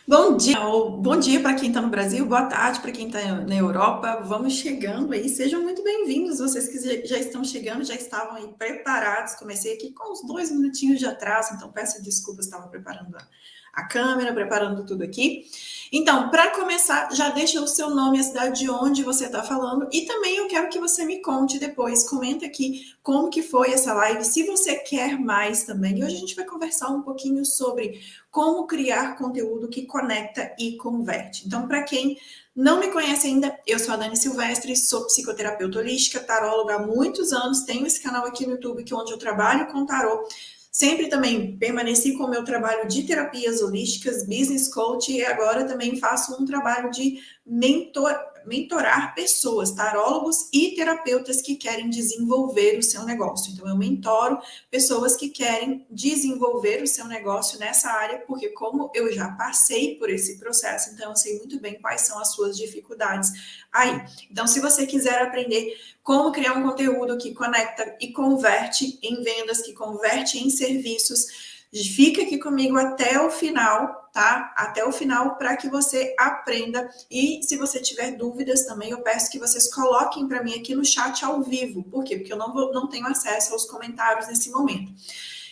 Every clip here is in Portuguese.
Bom dia, ou bom dia para quem está no Brasil, boa tarde para quem está na Europa. Vamos chegando aí, sejam muito bem-vindos. Vocês que já estão chegando, já estavam aí preparados. Comecei aqui com uns 2 minutinhos de atraso, então peço desculpas, estava preparando a câmera, preparando tudo aqui. Então, para começar, já deixa o seu nome, a cidade de onde você está falando, e também eu quero que você me conte depois, comenta aqui como que foi essa live, se você quer mais também. E hoje a gente vai conversar um pouquinho sobre como criar conteúdo que conecta e converte. Então, para quem não me conhece ainda, eu sou a Dani Silvestre, sou psicoterapeuta holística, taróloga há muitos anos, tenho esse canal aqui no YouTube que é onde eu trabalho com tarô. Sempre também permaneci com o meu trabalho de terapias holísticas, business coach, e agora também faço um trabalho de mentorar pessoas, tarólogos e terapeutas que querem desenvolver o seu negócio. Então, eu mentoro pessoas que querem desenvolver o seu negócio nessa área, porque como eu já passei por esse processo, então eu sei muito bem quais são as suas dificuldades aí. Então, se você quiser aprender como criar um conteúdo que conecta e converte em vendas, que converte em serviços, fica aqui comigo até o final, tá? Até o final para que você aprenda. E se você tiver dúvidas também, eu peço que vocês coloquem para mim aqui no chat ao vivo. Por quê? Porque eu não tenho acesso aos comentários nesse momento.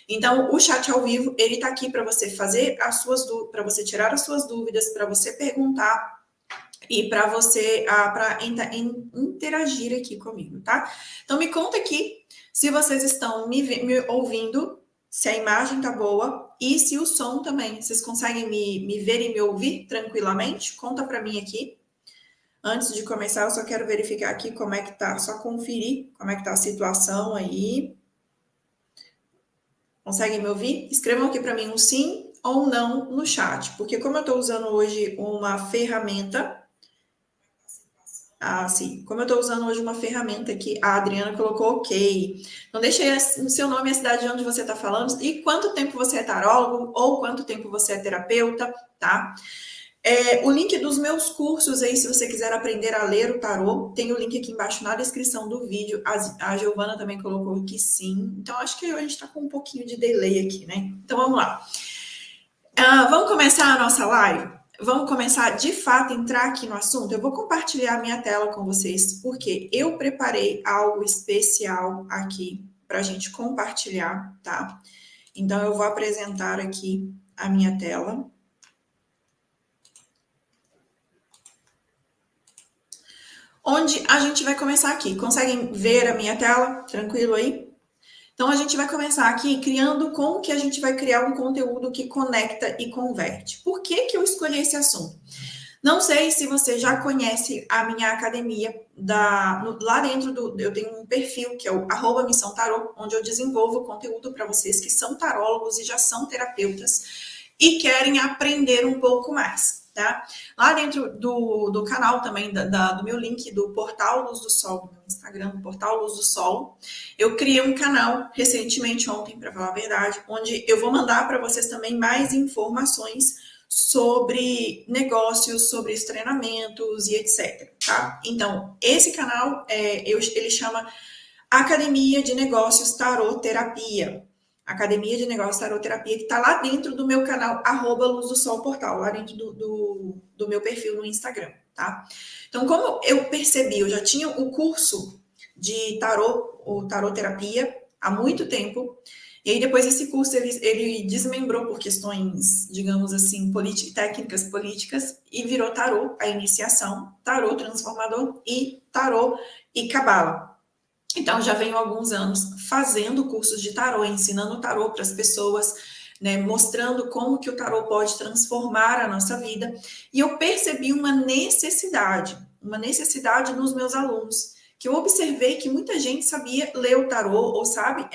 Então, o chat ao vivo, ele está aqui para você fazer para você tirar as suas dúvidas, para você perguntar e para você interagir aqui comigo, tá? Então, me conta aqui se vocês estão me ouvindo, se a imagem tá boa e se o som também. Vocês conseguem me ver e me ouvir tranquilamente? Conta para mim aqui. Antes de começar, eu só quero verificar aqui como é que tá, só conferir como é que tá a situação aí. Conseguem me ouvir? Escrevam aqui para mim um sim ou não no chat, porque como eu estou usando hoje uma ferramenta, sim, como eu estou usando hoje uma ferramenta que a Adriana colocou ok. Então, deixa aí o seu nome e a cidade de onde você está falando e quanto tempo você é tarólogo ou quanto tempo você é terapeuta, tá? O link dos meus cursos aí, se você quiser aprender a ler o tarô, tem o link aqui embaixo na descrição do vídeo. A Giovana também colocou que sim. Então, acho que a gente está com um pouquinho de delay aqui, né? Então, vamos lá. Vamos começar a nossa live? Vamos começar de fato a entrar aqui no assunto. Eu vou compartilhar minha tela com vocês, porque eu preparei algo especial aqui para a gente compartilhar, tá? Então, eu vou apresentar aqui a minha tela. Onde a gente vai começar aqui. Conseguem ver a minha tela? Tranquilo aí? Então, a gente vai começar aqui criando como que a gente vai criar um conteúdo que conecta e converte. Por que que eu escolhi esse assunto? Não sei se você já conhece a minha academia, lá dentro eu tenho um perfil que é o @missão tarô, onde eu desenvolvo conteúdo para vocês que são tarólogos e já são terapeutas e querem aprender um pouco mais, tá? Lá dentro do canal também, do meu link do Portal Luz do Sol, no Instagram, Portal Luz do Sol, eu criei um canal recentemente, ontem, para falar a verdade, onde eu vou mandar para vocês também mais informações sobre negócios, sobre os treinamentos e etc, tá? Então, esse canal, ele chama Academia de Negócios Tarot Terapia. Academia de Negócios Tarot Terapia, que está lá dentro do meu canal, @Luz do Sol Portal, lá dentro do meu perfil no Instagram, tá? Então, como eu percebi, eu já tinha o curso de tarot, ou tarot terapia, há muito tempo, e aí depois esse curso ele desmembrou por questões, digamos assim, técnicas políticas, e virou tarot, a iniciação, tarot transformador e tarot e cabala. Então, já venho há alguns anos fazendo cursos de tarô, ensinando tarô para as pessoas, né, mostrando como que o tarô pode transformar a nossa vida. E eu percebi uma necessidade nos meus alunos, que eu observei que muita gente sabia ler o tarô, ou sabe,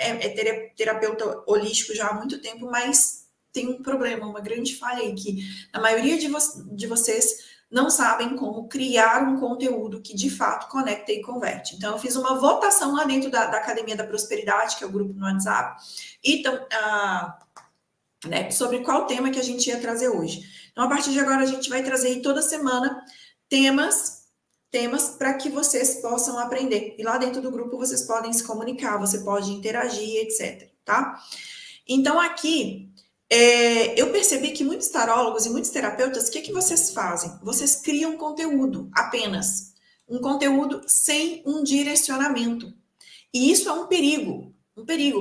terapeuta holístico já há muito tempo, mas tem um problema, uma grande falha aí, que a maioria de vocês não sabem como criar um conteúdo que de fato conecta e converte. Então, eu fiz uma votação lá dentro da Academia da Prosperidade, que é o grupo no WhatsApp, e né, sobre qual tema que a gente ia trazer hoje. Então, a partir de agora, a gente vai trazer aí toda semana temas para que vocês possam aprender. E lá dentro do grupo vocês podem se comunicar, você pode interagir, etc, tá? Então, aqui Eu percebi que muitos tarólogos e muitos terapeutas, o que vocês fazem? Vocês criam conteúdo apenas. Um conteúdo sem um direcionamento. E isso é um perigo,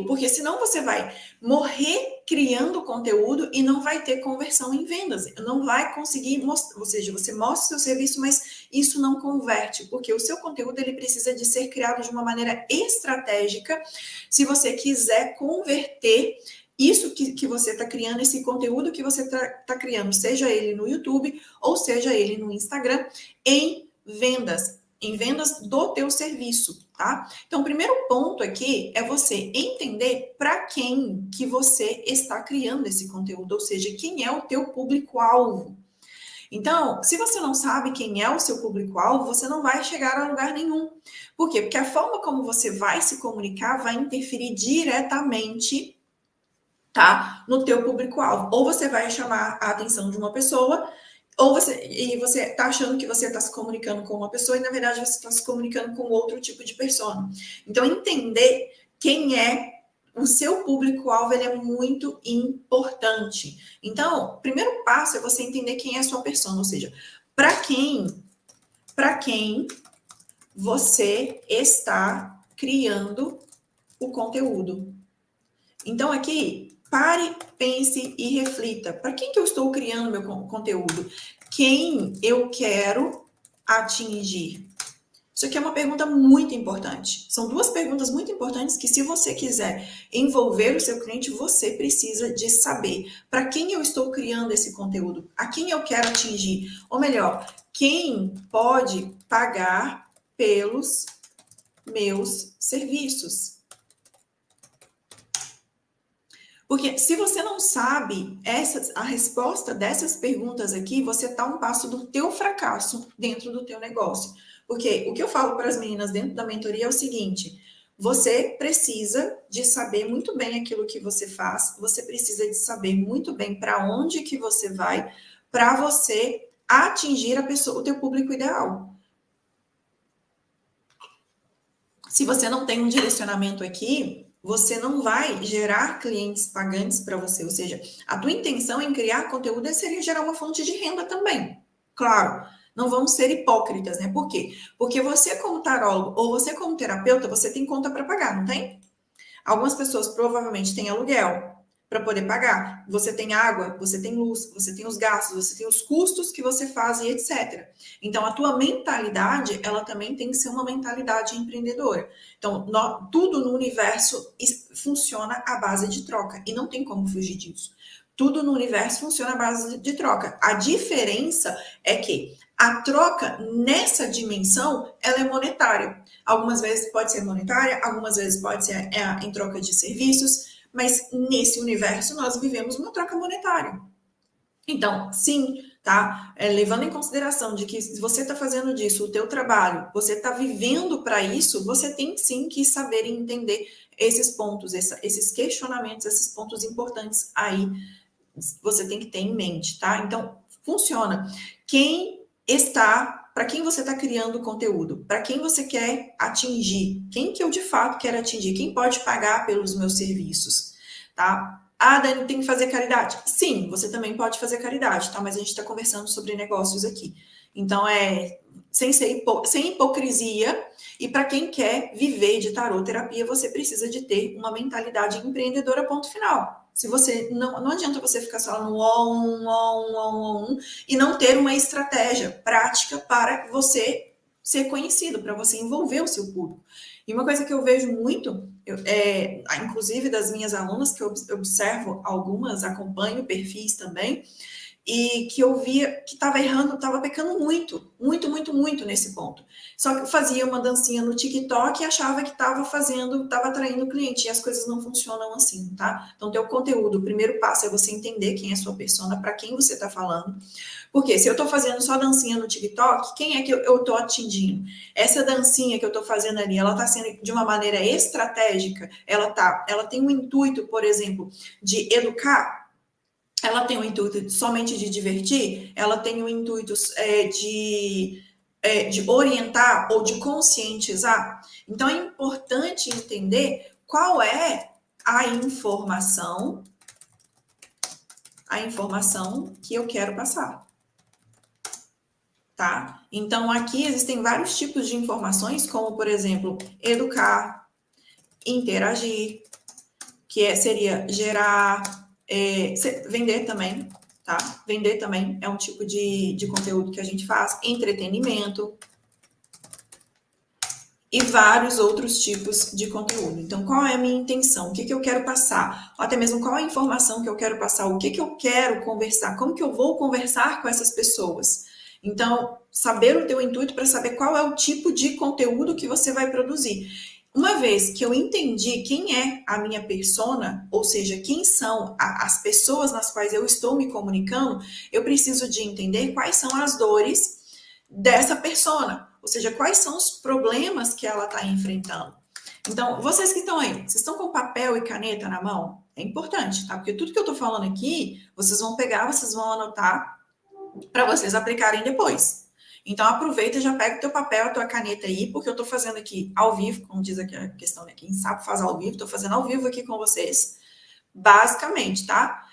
porque senão você vai morrer criando conteúdo e não vai ter conversão em vendas, não vai conseguir mostrar, ou seja, você mostra o seu serviço, mas isso não converte, porque o seu conteúdo ele precisa de ser criado de uma maneira estratégica, se você quiser converter isso que você está criando, esse conteúdo que você está criando, seja ele no YouTube ou seja ele no Instagram, em vendas do teu serviço, tá? Então, o primeiro ponto aqui é você entender para quem que você está criando esse conteúdo, ou seja, quem é o teu público-alvo. Então, se você não sabe quem é o seu público-alvo, você não vai chegar a lugar nenhum. Por quê? Porque a forma como você vai se comunicar vai interferir diretamente, tá, no teu público-alvo. Ou você vai chamar a atenção de uma pessoa, ou você está achando que você está se comunicando com uma pessoa e na verdade você está se comunicando com outro tipo de persona. Então entender quem é o seu público-alvo ele é muito importante. Então, o primeiro passo é você entender quem é a sua persona, ou seja, para quem você está criando o conteúdo. Então aqui pare, pense e reflita. Para quem que eu estou criando meu conteúdo? Quem eu quero atingir? Isso aqui é uma pergunta muito importante. São duas perguntas muito importantes que, se você quiser envolver o seu cliente, você precisa de saber para quem eu estou criando esse conteúdo, a quem eu quero atingir. Ou melhor, quem pode pagar pelos meus serviços. Porque se você não sabe a resposta dessas perguntas aqui, você está um passo do teu fracasso dentro do teu negócio. Porque o que eu falo para as meninas dentro da mentoria é o seguinte: você precisa de saber muito bem aquilo que você faz, você precisa de saber muito bem para onde que você vai, para você atingir a pessoa, o teu público ideal. Se você não tem um direcionamento aqui, você não vai gerar clientes pagantes para você. Ou seja, a tua intenção em criar conteúdo seria gerar uma fonte de renda também. Claro, não vamos ser hipócritas, né? Por quê? Porque você como tarólogo ou você como terapeuta, você tem conta para pagar, não tem? Algumas pessoas provavelmente têm aluguel para poder pagar. Você tem água, você tem luz, você tem os gastos, você tem os custos que você faz e etc. Então, a tua mentalidade, ela também tem que ser uma mentalidade empreendedora. Então, tudo no universo funciona à base de troca e não tem como fugir disso. Tudo no universo funciona à base de troca. A diferença é que a troca nessa dimensão, ela é monetária. Algumas vezes pode ser monetária, algumas vezes pode ser em troca de serviços, mas nesse universo nós vivemos uma troca monetária. Então, sim, tá? Levando em consideração de que se você está fazendo disso o teu trabalho, você está vivendo para isso, você tem sim que saber e entender esses pontos, esses questionamentos, esses pontos importantes aí, você tem que ter em mente, tá? Então, funciona. Para quem você está criando conteúdo? Para quem você quer atingir? Quem que eu de fato quero atingir? Quem pode pagar pelos meus serviços? Tá? Ah, Dani, tem que fazer caridade? Sim, você também pode fazer caridade, tá? Mas a gente está conversando sobre negócios aqui. Então, sem hipocrisia. E para quem quer viver de tarô terapia, você precisa de ter uma mentalidade empreendedora, ponto final. Se você não adianta você ficar só no on e não ter uma estratégia prática para você ser conhecido, para você envolver o seu público. E uma coisa que eu vejo muito, inclusive das minhas alunas, que eu observo algumas, acompanho perfis também, e que eu via que estava errando, estava pecando muito nesse ponto. Só que eu fazia uma dancinha no TikTok e achava que estava atraindo cliente, e as coisas não funcionam assim, tá? Então, teu conteúdo, o primeiro passo é você entender quem é a sua persona, para quem você está falando. Porque se eu estou fazendo só dancinha no TikTok, quem é que eu estou atingindo? Essa dancinha que eu estou fazendo ali, ela está sendo de uma maneira estratégica? Ela tem um intuito, por exemplo, de educar? Ela tem o intuito somente de divertir? Ela tem o intuito de orientar ou de conscientizar? Então, é importante entender qual é a informação a informação que eu quero passar. Tá? Então, aqui existem vários tipos de informações, como, por exemplo, educar, interagir, que seria gerar, vender também, tá? Vender também é um tipo de conteúdo que a gente faz, entretenimento e vários outros tipos de conteúdo. Então, qual é a minha intenção? O que eu quero passar? Ou até mesmo qual é a informação que eu quero passar? O que eu quero conversar? Como que eu vou conversar com essas pessoas? Então, saber o teu intuito para saber qual é o tipo de conteúdo que você vai produzir. Uma vez que eu entendi quem é a minha persona, ou seja, quem são as pessoas nas quais eu estou me comunicando, eu preciso de entender quais são as dores dessa persona, ou seja, quais são os problemas que ela está enfrentando. Então, vocês que estão aí, vocês estão com papel e caneta na mão? É importante, tá? Porque tudo que eu estou falando aqui, vocês vão pegar, vocês vão anotar para vocês aplicarem depois. Então, aproveita e já pega o teu papel, a tua caneta aí, porque eu estou fazendo aqui ao vivo, como diz aqui a questão, né? Quem sabe faz ao vivo, estou fazendo ao vivo aqui com vocês, basicamente, tá?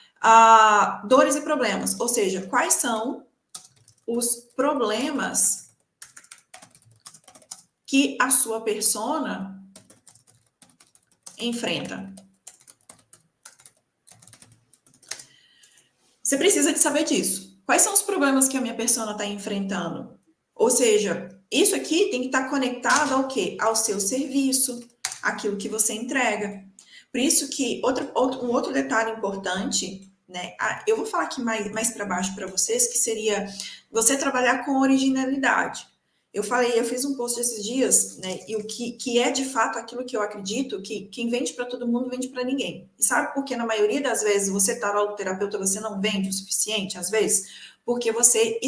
Dores e problemas, ou seja, quais são os problemas que a sua persona enfrenta. Você precisa de saber disso. Quais são os problemas que a minha persona está enfrentando? Ou seja, isso aqui tem que estar conectado ao quê? Ao seu serviço, aquilo que você entrega. Por isso que um outro detalhe importante, né? Eu vou falar aqui mais para baixo para vocês, que seria você trabalhar com originalidade. Eu fiz um post esses dias, né? E o que é de fato aquilo que eu acredito, que quem vende para todo mundo vende para ninguém. E sabe por que na maioria das vezes você, tarólogo-terapeuta, você não vende o suficiente, às vezes? Porque você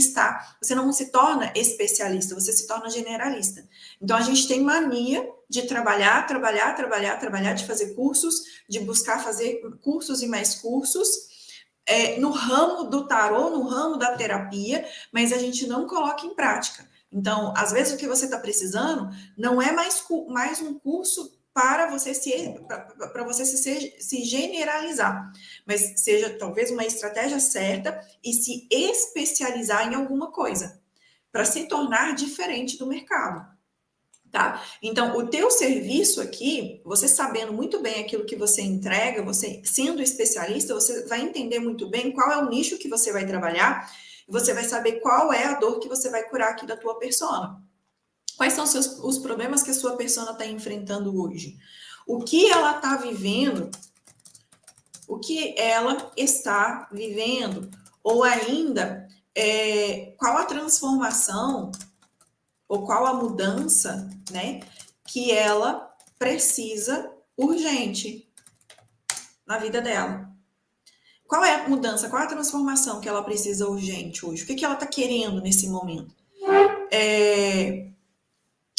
não se torna especialista, você se torna generalista. Então a gente tem mania de trabalhar, de fazer cursos, de buscar fazer cursos e mais cursos, no ramo do tarô, no ramo da terapia, mas a gente não coloca em prática. Então, às vezes o que você está precisando não é mais um curso para você se generalizar, mas seja talvez uma estratégia certa e se especializar em alguma coisa, para se tornar diferente do mercado. Tá? Então, o teu serviço aqui, você sabendo muito bem aquilo que você entrega, você sendo especialista, você vai entender muito bem qual é o nicho que você vai trabalhar, e você vai saber qual é a dor que você vai curar aqui da tua persona. Quais são os problemas que a sua persona está enfrentando hoje? O que ela está vivendo? O que ela está vivendo? Ou ainda, qual a transformação ou qual a mudança, né, que ela precisa urgente na vida dela. Qual é a mudança, qual é a transformação que ela precisa urgente hoje? O que ela está querendo nesse momento?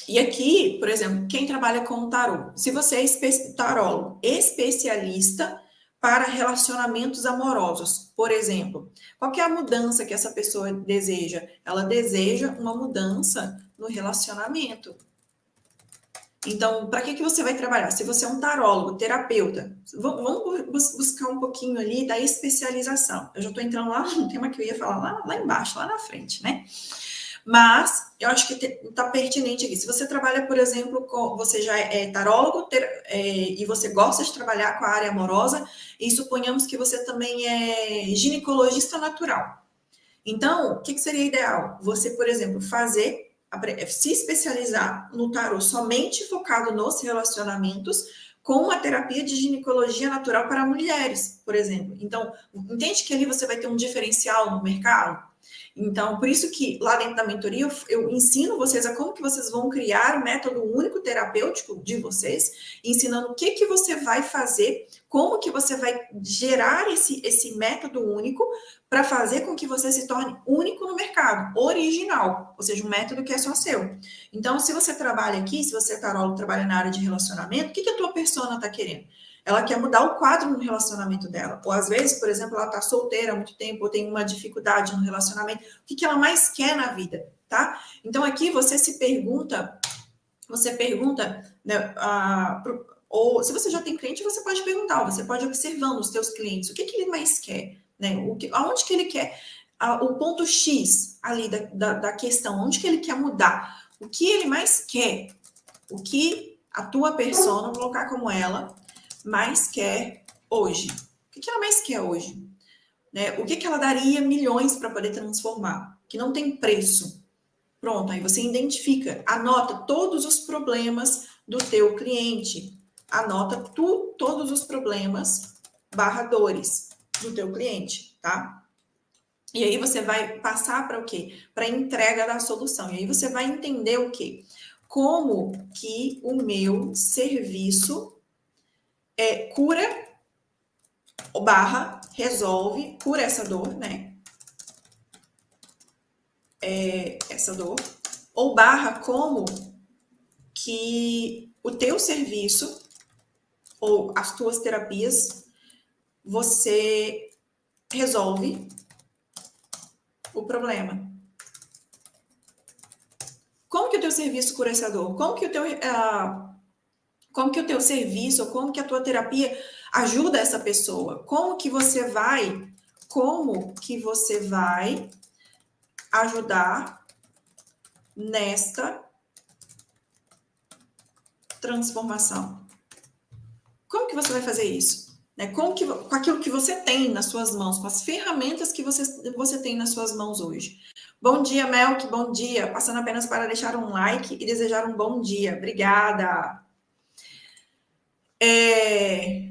E aqui, por exemplo, quem trabalha com tarô, se você é tarólogo especialista para relacionamentos amorosos, por exemplo, qual que é a mudança que essa pessoa deseja? Ela deseja uma mudança no relacionamento. Então, para que você vai trabalhar? Se você é um tarólogo, terapeuta, vamos buscar um pouquinho ali da especialização. Eu já estou entrando lá no tema que eu ia falar lá embaixo, lá na frente, né? Mas eu acho que está pertinente aqui. Se você trabalha, por exemplo, você já é tarólogo e você gosta de trabalhar com a área amorosa, e suponhamos que você também é ginecologista natural. Então, o que seria ideal? Você, por exemplo, se especializar no tarô somente focado nos relacionamentos, com uma terapia de ginecologia natural para mulheres, por exemplo. Então, entende que ali você vai ter um diferencial no mercado? Então, por isso que lá dentro da mentoria eu ensino vocês a como que vocês vão criar o método único terapêutico de vocês, ensinando o que você vai fazer, como que você vai gerar esse método único para fazer com que você se torne único no mercado, original, ou seja, um método que é só seu. Então, se você trabalha aqui, se você é tarólogo, trabalha na área de relacionamento, o que a tua persona está querendo? Ela quer mudar o quadro no relacionamento dela. Ou às vezes, por exemplo, ela está solteira há muito tempo, ou tem uma dificuldade no relacionamento. O que ela mais quer na vida, tá? Então aqui você pergunta, né, ou se você já tem cliente, você pode perguntar, você pode ir observando os seus clientes, o que ele mais quer, né? Aonde que ele quer, o ponto X ali da questão, onde que ele quer mudar, o que ele mais quer, o que a tua persona, vou colocar como ela, mais quer hoje. O que ela mais quer hoje? Né? O que ela daria milhões para poder transformar? Que não tem preço. Pronto, aí você identifica, anota todos os problemas do teu cliente. Anota todos os problemas / dores do teu cliente, tá? E aí você vai passar para o quê? Para a entrega da solução. E aí você vai entender o quê? Como que o meu serviço cura / resolve, cura essa dor, né? Essa dor. Ou / como que o teu serviço ou as tuas terapias você resolve o problema. Como que o teu serviço cura essa dor? Como que o teu serviço, ou como que a tua terapia ajuda essa pessoa? Como que você vai ajudar nesta transformação? Como que você vai fazer isso? Né? Com aquilo que você tem nas suas mãos, com as ferramentas que você tem nas suas mãos hoje. Bom dia, Melk, bom dia. Passando apenas para deixar um like e desejar um bom dia. Obrigada.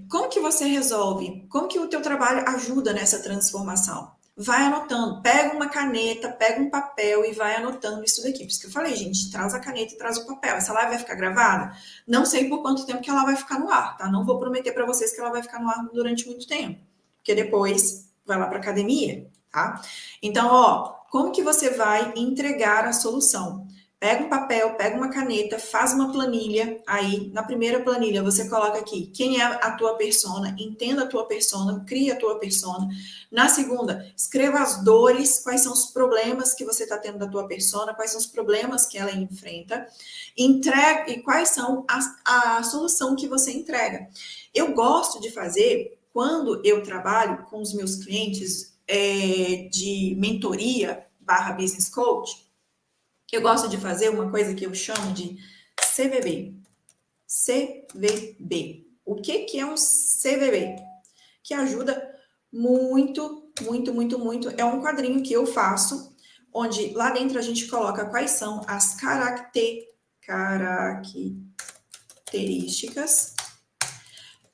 Como que você resolve? Como que o teu trabalho ajuda nessa transformação? Vai anotando, pega uma caneta, pega um papel e vai anotando isso daqui. Por isso que eu falei, gente, traz a caneta e traz o papel. Essa live vai ficar gravada? Não sei por quanto tempo que ela vai ficar no ar, tá? Não vou prometer para vocês que ela vai ficar no ar durante muito tempo, porque depois vai lá para academia, tá? Então, como que você vai entregar a solução? Pega um papel, pega uma caneta, faz uma planilha. Aí, na primeira planilha, você coloca aqui quem é a tua persona, entenda a tua persona, cria a tua persona. Na segunda, escreva as dores, quais são os problemas que você está tendo da tua persona, quais são os problemas que ela enfrenta, entrega e quais são a solução que você entrega. Eu gosto de fazer, quando eu trabalho com os meus clientes de mentoria / business coach, eu gosto de fazer uma coisa que eu chamo de CVB. CVB. O que é um CVB? Que ajuda muito, muito, muito, muito. É um quadrinho que eu faço, onde lá dentro a gente coloca quais são as características,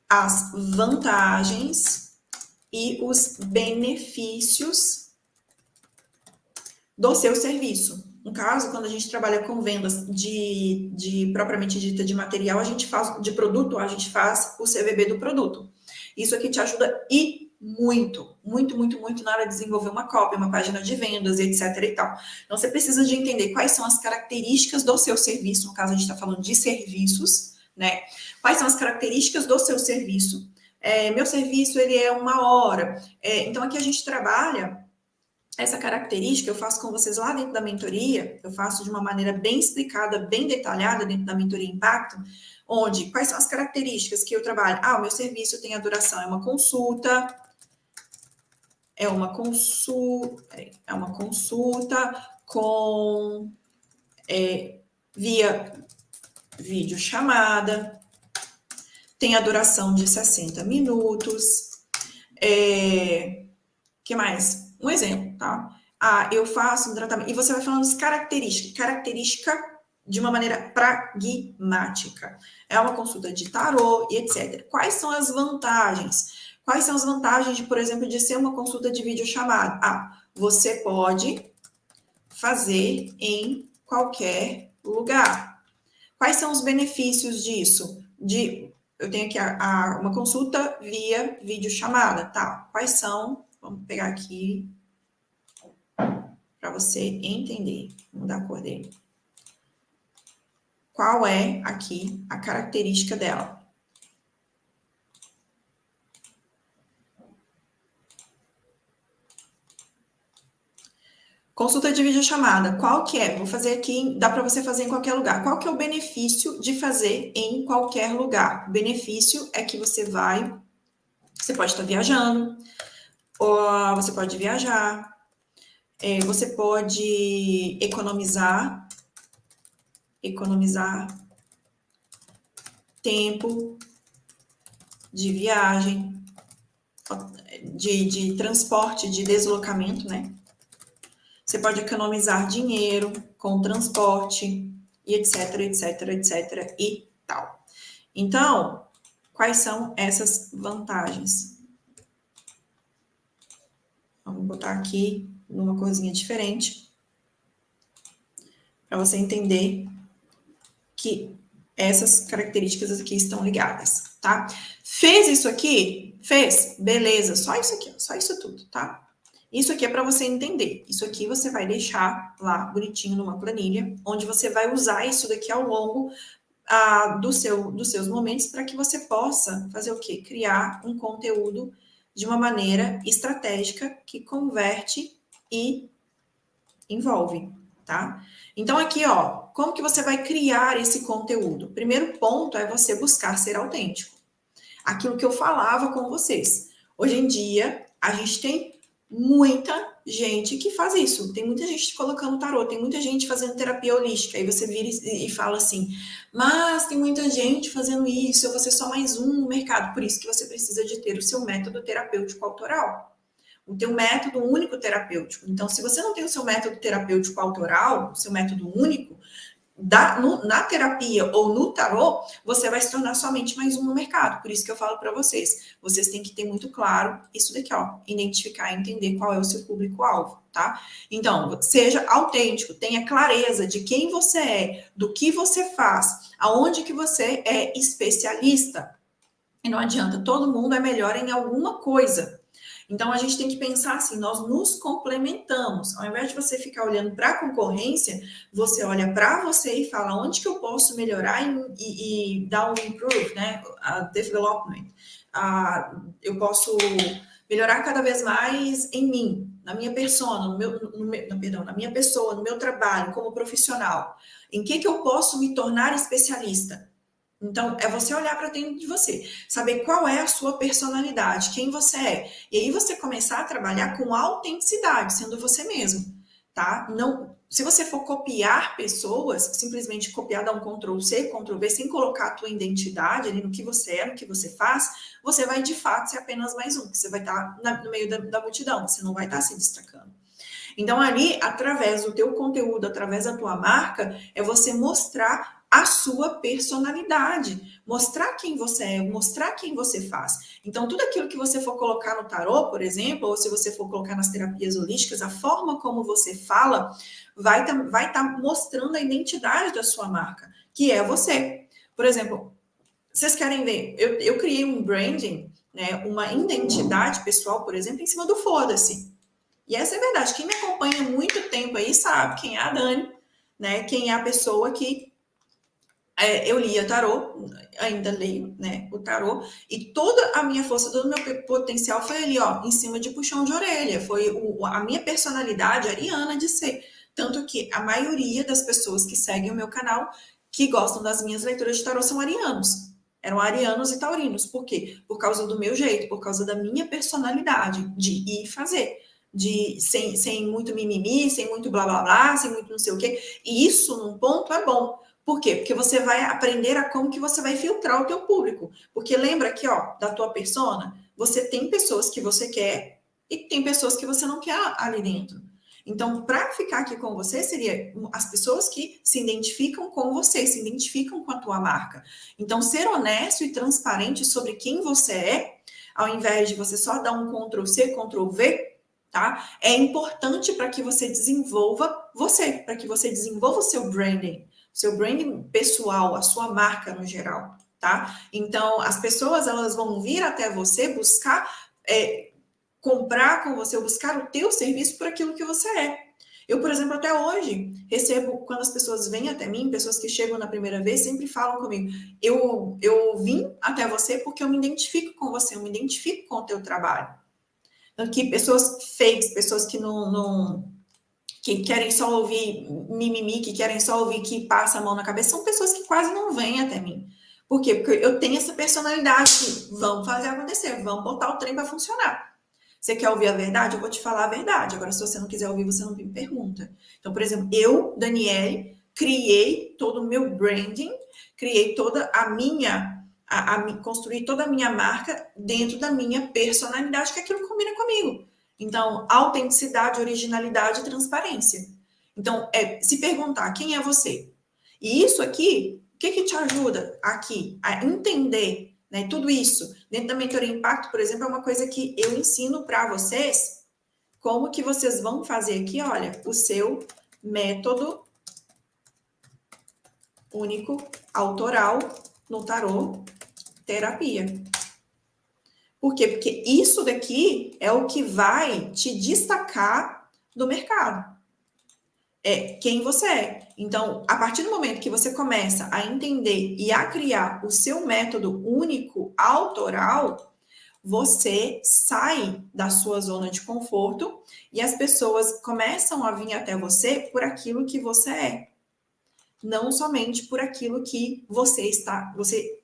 as vantagens e os benefícios do seu serviço. No caso, quando a gente trabalha com vendas de propriamente dita de material, a gente faz, de produto, a gente faz o CVB do produto. Isso aqui te ajuda e muito, muito, muito, muito na hora de desenvolver uma cópia, uma página de vendas, etc. e tal. Então, você precisa de entender quais são as características do seu serviço, no caso, a gente está falando de serviços, né? Quais são as características do seu serviço? Meu serviço, ele é 1 hora. Então, aqui a gente trabalha essa característica, eu faço com vocês lá dentro da mentoria, eu faço de uma maneira bem explicada, bem detalhada dentro da mentoria Impacto, onde, quais são as características que eu trabalho? O meu serviço tem a duração, é uma consulta com via videochamada, tem a duração de 60 minutos, que mais? Um exemplo, tá? Eu faço um tratamento, e você vai falando as característica de uma maneira pragmática. É uma consulta de tarô e etc. Quais são as vantagens? Quais são as vantagens, por exemplo, de ser uma consulta de videochamada? Você pode fazer em qualquer lugar. Quais são os benefícios disso? Eu tenho aqui uma consulta via videochamada, tá? Quais são? Vamos pegar aqui para você entender. Vou mudar a cor dele. Qual é aqui a característica dela? Consulta de videochamada, qual que é? Vou fazer aqui, dá para você fazer em qualquer lugar. Qual que é o benefício de fazer em qualquer lugar? O benefício é que você pode estar viajando, Ou você pode viajar, você pode economizar tempo de viagem, de transporte, de deslocamento, né? Você pode economizar dinheiro com transporte, e etc, etc, etc e tal. Então, quais são essas vantagens? Vamos botar aqui numa coisinha diferente, para você entender que essas características aqui estão ligadas, tá? Fez isso aqui? Fez? Beleza, só isso aqui, só isso tudo, tá? Isso aqui é para você entender. Isso aqui você vai deixar lá bonitinho numa planilha, onde você vai usar isso daqui ao longo dos seus momentos para que você possa fazer o quê? Criar um conteúdo de uma maneira estratégica que converte e envolve, tá? Então aqui, ó, como que você vai criar esse conteúdo? Primeiro ponto é você buscar ser autêntico. Aquilo que eu falava com vocês. Hoje em dia, a gente tem muita gente que faz isso. Tem muita gente colocando tarô, tem muita gente fazendo terapia holística. Aí você vira e fala assim: mas tem muita gente fazendo isso, eu vou ser só mais um no mercado. Por isso que você precisa de ter o seu método terapêutico autoral. O teu método único terapêutico. Então, se você não tem o seu método terapêutico autoral, o seu método único, na terapia ou no tarô, você vai se tornar somente mais um no mercado. Por isso que eu falo para vocês. Vocês têm que ter muito claro isso daqui, ó. Identificar e entender qual é o seu público-alvo, tá? Então, seja autêntico, tenha clareza de quem você é, do que você faz, aonde que você é especialista. E não adianta, todo mundo é melhor em alguma coisa. Então, a gente tem que pensar assim, nós nos complementamos. Ao invés de você ficar olhando para a concorrência, você olha para você e fala onde que eu posso melhorar e dar um improve, né? A development. Eu posso melhorar cada vez mais em mim, na minha persona, na minha pessoa, no meu trabalho, como profissional. Em que eu posso me tornar especialista? Então, é você olhar para dentro de você, saber qual é a sua personalidade, quem você é. E aí você começar a trabalhar com autenticidade, sendo você mesmo, tá? Não, se você for copiar pessoas, simplesmente copiar, dar um Ctrl C, Ctrl V, sem colocar a tua identidade ali no que você é, no que você faz, você vai de fato ser apenas mais um, porque você vai estar no meio da multidão, você não vai estar se destacando. Então, ali, através do teu conteúdo, através da tua marca, é você mostrar a sua personalidade, mostrar quem você é, mostrar quem você faz. Então, tudo aquilo que você for colocar no tarô, por exemplo, ou se você for colocar nas terapias holísticas, a forma como você fala vai tá mostrando a identidade da sua marca, que é você. Por exemplo, vocês querem ver? Eu criei um branding, né, uma identidade pessoal, por exemplo, em cima do foda-se. E essa é a verdade. Quem me acompanha há muito tempo aí sabe quem é a Dani, né? Quem é a pessoa que eu lia tarô, ainda leio, né, o tarô, e toda a minha força, todo o meu potencial foi ali, ó, em cima de puxão de orelha, foi a minha personalidade ariana de ser. Tanto que a maioria das pessoas que seguem o meu canal, que gostam das minhas leituras de tarô, são arianos. Eram arianos e taurinos. Por quê? Por causa do meu jeito, por causa da minha personalidade de ir fazer. Sem muito mimimi, sem muito blá blá blá, sem muito não sei o quê. E isso, num ponto, é bom. Por quê? Porque você vai aprender a como que você vai filtrar o teu público. Porque lembra aqui, ó, da tua persona, você tem pessoas que você quer e tem pessoas que você não quer ali dentro. Então, para ficar aqui com você, seria as pessoas que se identificam com você, se identificam com a tua marca. Então, ser honesto e transparente sobre quem você é, ao invés de você só dar um Ctrl C, Ctrl V, tá? É importante para que você desenvolva você, para que você desenvolva o seu branding pessoal, a sua marca no geral, tá? Então, as pessoas, elas vão vir até você buscar comprar com você, ou buscar o teu serviço por aquilo que você é. Eu, por exemplo, até hoje, recebo, quando as pessoas vêm até mim, pessoas que chegam na primeira vez, sempre falam comigo, eu vim até você porque eu me identifico com você, eu me identifico com o teu trabalho. Então, que pessoas fakes, pessoas que que querem só ouvir mimimi, que querem só ouvir que passa a mão na cabeça, são pessoas que quase não vêm até mim. Por quê? Porque eu tenho essa personalidade que vamos fazer acontecer, vamos botar o trem para funcionar. Você quer ouvir a verdade? Eu vou te falar a verdade. Agora, se você não quiser ouvir, você não me pergunta. Então, por exemplo, eu, Daniele, criei todo o meu branding, criei toda a minha, construí toda a minha marca dentro da minha personalidade, que é aquilo que combina comigo. Então, autenticidade, originalidade e transparência. Então, se perguntar quem é você. E isso aqui, o que te ajuda aqui a entender, né, tudo isso? Dentro da mentoria Impacto, por exemplo, é uma coisa que eu ensino para vocês, como que vocês vão fazer aqui, olha, o seu método único, autoral, no tarô, terapia. Por quê? Porque isso daqui é o que vai te destacar do mercado. É quem você é. Então, a partir do momento que você começa a entender e a criar o seu método único, autoral, você sai da sua zona de conforto e as pessoas começam a vir até você por aquilo que você é. Não somente por aquilo que você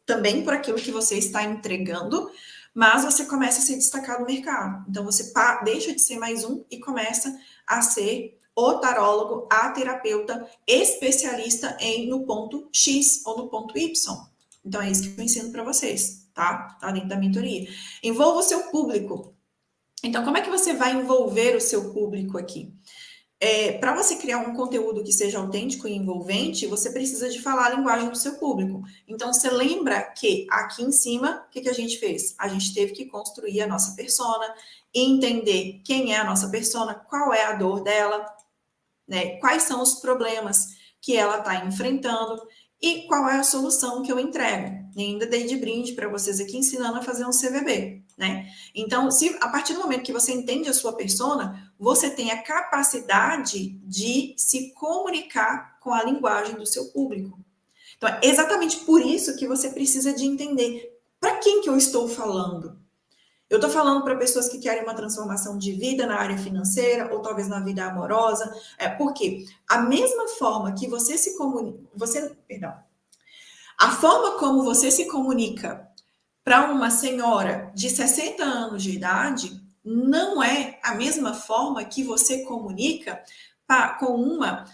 também por aquilo que você está entregando, mas você começa a se destacar no mercado. Então, você deixa de ser mais um e começa a ser o tarólogo, a terapeuta especialista no ponto X ou no ponto Y. Então, é isso que eu ensino para vocês, tá? Tá dentro da mentoria. Envolva o seu público. Então, como é que você vai envolver o seu público aqui? Para você criar um conteúdo que seja autêntico e envolvente, você precisa de falar a linguagem do seu público. Então, você lembra que aqui em cima, o que a gente fez? A gente teve que construir a nossa persona, entender quem é a nossa persona, qual é a dor dela, né? Quais são os problemas que ela está enfrentando e qual é a solução que eu entrego. E ainda dei de brinde para vocês aqui ensinando a fazer um CVB, né? Então, se a partir do momento que você entende a sua persona, você tem a capacidade de se comunicar com a linguagem do seu público. Então, é exatamente por isso que você precisa de entender para quem que eu estou falando. Eu estou falando para pessoas que querem uma transformação de vida na área financeira ou talvez na vida amorosa. Porque a mesma forma que você se comunica, a forma como você se comunica para uma senhora de 60 anos de idade não é a mesma forma que você comunica com uma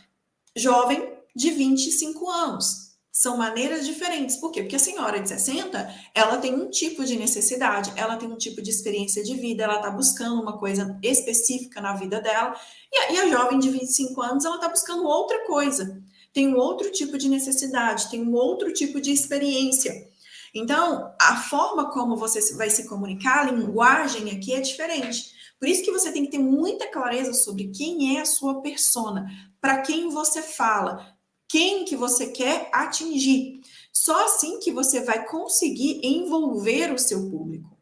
jovem de 25 anos. São maneiras diferentes. Por quê? Porque a senhora de 60, ela tem um tipo de necessidade, ela tem um tipo de experiência de vida, ela está buscando uma coisa específica na vida dela. E a jovem de 25 anos, ela está buscando outra coisa. Tem um outro tipo de necessidade, tem um outro tipo de experiência. Então, a forma como você vai se comunicar, a linguagem aqui é diferente. Por isso que você tem que ter muita clareza sobre quem é a sua persona, para quem você fala, quem que você quer atingir. Só assim que você vai conseguir envolver o seu público.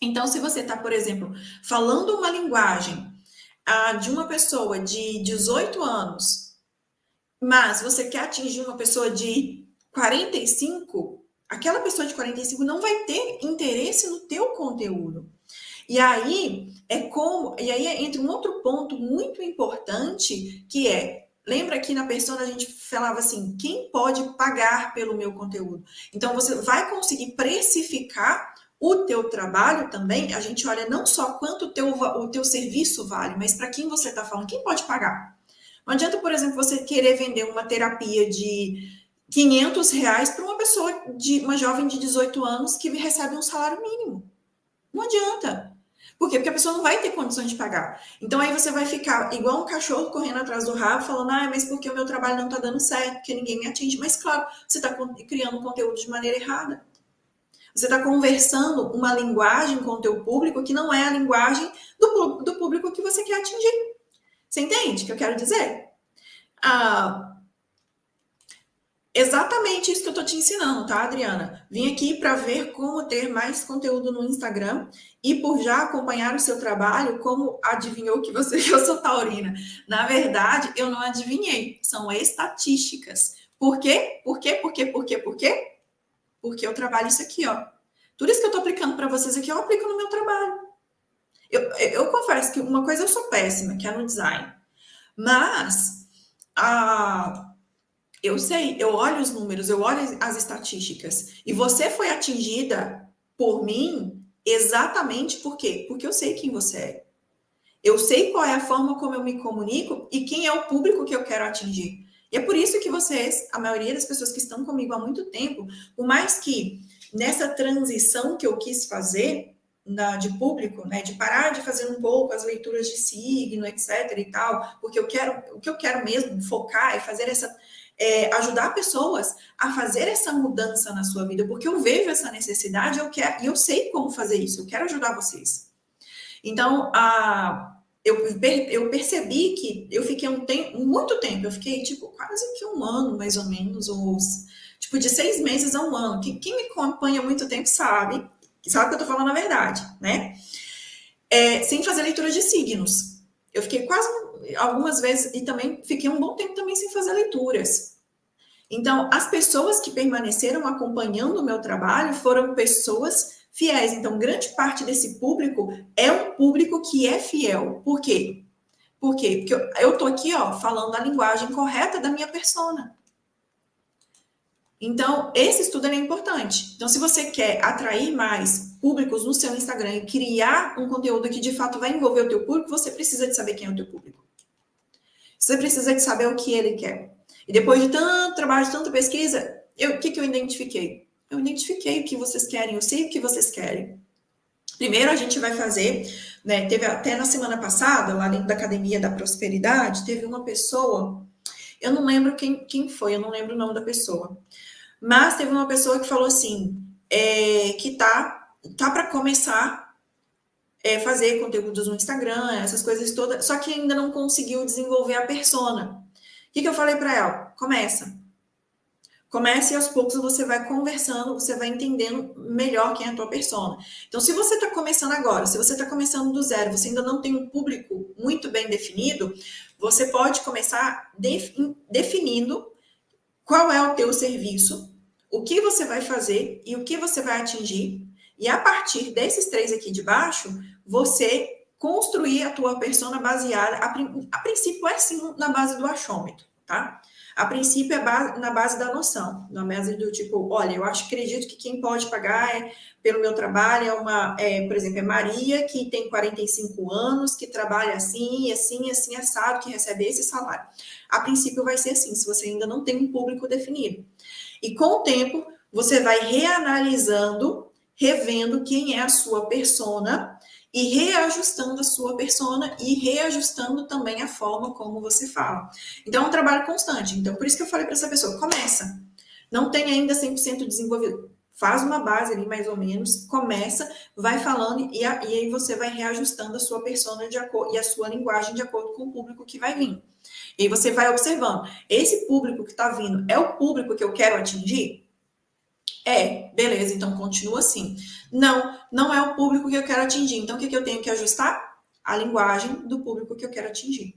Então, se você está, por exemplo, falando uma linguagem de uma pessoa de 18 anos, mas você quer atingir uma pessoa de 45, aquela pessoa de 45 não vai ter interesse no teu conteúdo. E aí entra um outro ponto muito importante, que lembra que na persona a gente falava assim, quem pode pagar pelo meu conteúdo? Então você vai conseguir precificar o teu trabalho também. A gente olha não só quanto o teu serviço vale, mas para quem você está falando, quem pode pagar? Não adianta, por exemplo, você querer vender uma terapia de R$ 500 para uma pessoa, uma jovem de 18 anos que recebe um salário mínimo. Não adianta. Por quê? Porque a pessoa não vai ter condições de pagar. Então aí você vai ficar igual um cachorro correndo atrás do rabo, falando, mas porque o meu trabalho não está dando certo, porque ninguém me atinge. Mas claro, você está criando conteúdo de maneira errada. Você está conversando uma linguagem com o teu público que não é a linguagem do público que você quer atingir. Você entende o que eu quero dizer? Exatamente isso que eu tô te ensinando, tá, Adriana? Vim aqui para ver como ter mais conteúdo no Instagram e por já acompanhar o seu trabalho, como adivinhou que eu sou taurina. Na verdade, eu não adivinhei, são estatísticas. Por quê? Por quê? Por quê? Por quê? Por quê? Porque eu trabalho isso aqui, ó. Tudo isso que eu tô aplicando para vocês aqui, eu aplico no meu trabalho. Eu confesso que uma coisa eu sou péssima, que é no design. Mas eu sei, eu olho os números, eu olho as estatísticas. E você foi atingida por mim Exatamente por quê? Porque eu sei quem você é. Eu sei qual é a forma como eu me comunico e quem é o público que eu quero atingir. E é por isso que vocês, a maioria das pessoas que estão comigo há muito tempo, por mais que nessa transição que eu quis fazer de público, né, de parar de fazer um pouco as leituras de signo, etc e tal, porque o que eu quero mesmo focar é fazer ajudar pessoas a fazer essa mudança na sua vida, porque eu vejo essa necessidade, e eu sei como fazer isso, eu quero ajudar vocês. Então, eu percebi que eu fiquei muito tempo, eu fiquei tipo quase que um ano, mais ou menos, ou tipo de 6 meses a um ano. Quem me acompanha há muito tempo sabe que eu tô falando a verdade, né? Sem fazer leitura de signos. Eu fiquei quase algumas vezes e também fiquei um bom tempo também sem fazer leituras. Então, as pessoas que permaneceram acompanhando o meu trabalho foram pessoas fiéis. Então, grande parte desse público é um público que é fiel. Por quê? Por quê? Porque eu tô aqui, ó, falando a linguagem correta da minha persona. Então, esse estudo é importante. Então, se você quer atrair mais públicos no seu Instagram e criar um conteúdo que de fato vai envolver o teu público, você precisa de saber quem é o teu público. Você precisa de saber o que ele quer. E depois de tanto trabalho, de tanta pesquisa, o que eu identifiquei? Eu identifiquei o que vocês querem, eu sei o que vocês querem. Primeiro a gente vai fazer, né, teve até na semana passada, lá dentro da Academia da Prosperidade, teve uma pessoa, eu não lembro quem foi, eu não lembro o nome da pessoa, mas teve uma pessoa que falou assim, que tá para começar fazer conteúdos no Instagram, essas coisas todas, só que ainda não conseguiu desenvolver a persona. O que eu falei para ela? Comece e aos poucos você vai conversando, você vai entendendo melhor quem é a tua persona. Então, se você está começando agora, se você está começando do zero, você ainda não tem um público muito bem definido, você pode começar definindo qual é o teu serviço, o que você vai fazer e o que você vai atingir. E a partir desses 3 aqui de baixo, você construir a tua persona baseada, a princípio é sim na base do achômetro, tá? A princípio é na base da noção, na base do tipo, olha, eu acredito que quem pode pagar pelo meu trabalho por exemplo, é Maria, que tem 45 anos, que trabalha assim, assim, assim, assado, que recebe esse salário. A princípio vai ser assim, se você ainda não tem um público definido. E com o tempo, você vai reanalisando, revendo quem é a sua persona e reajustando a sua persona e reajustando também a forma como você fala. Então, é um trabalho constante. Então, por isso que eu falei para essa pessoa, começa. Não tem ainda 100% desenvolvido. Faz uma base ali, mais ou menos, começa, vai falando e aí você vai reajustando a sua persona e a sua linguagem de acordo com o público que vai vir. E aí você vai observando, esse público que está vindo é o público que eu quero atingir? Beleza, então continua assim. Não é o público que eu quero atingir. Então, o que eu tenho que ajustar? A linguagem do público que eu quero atingir.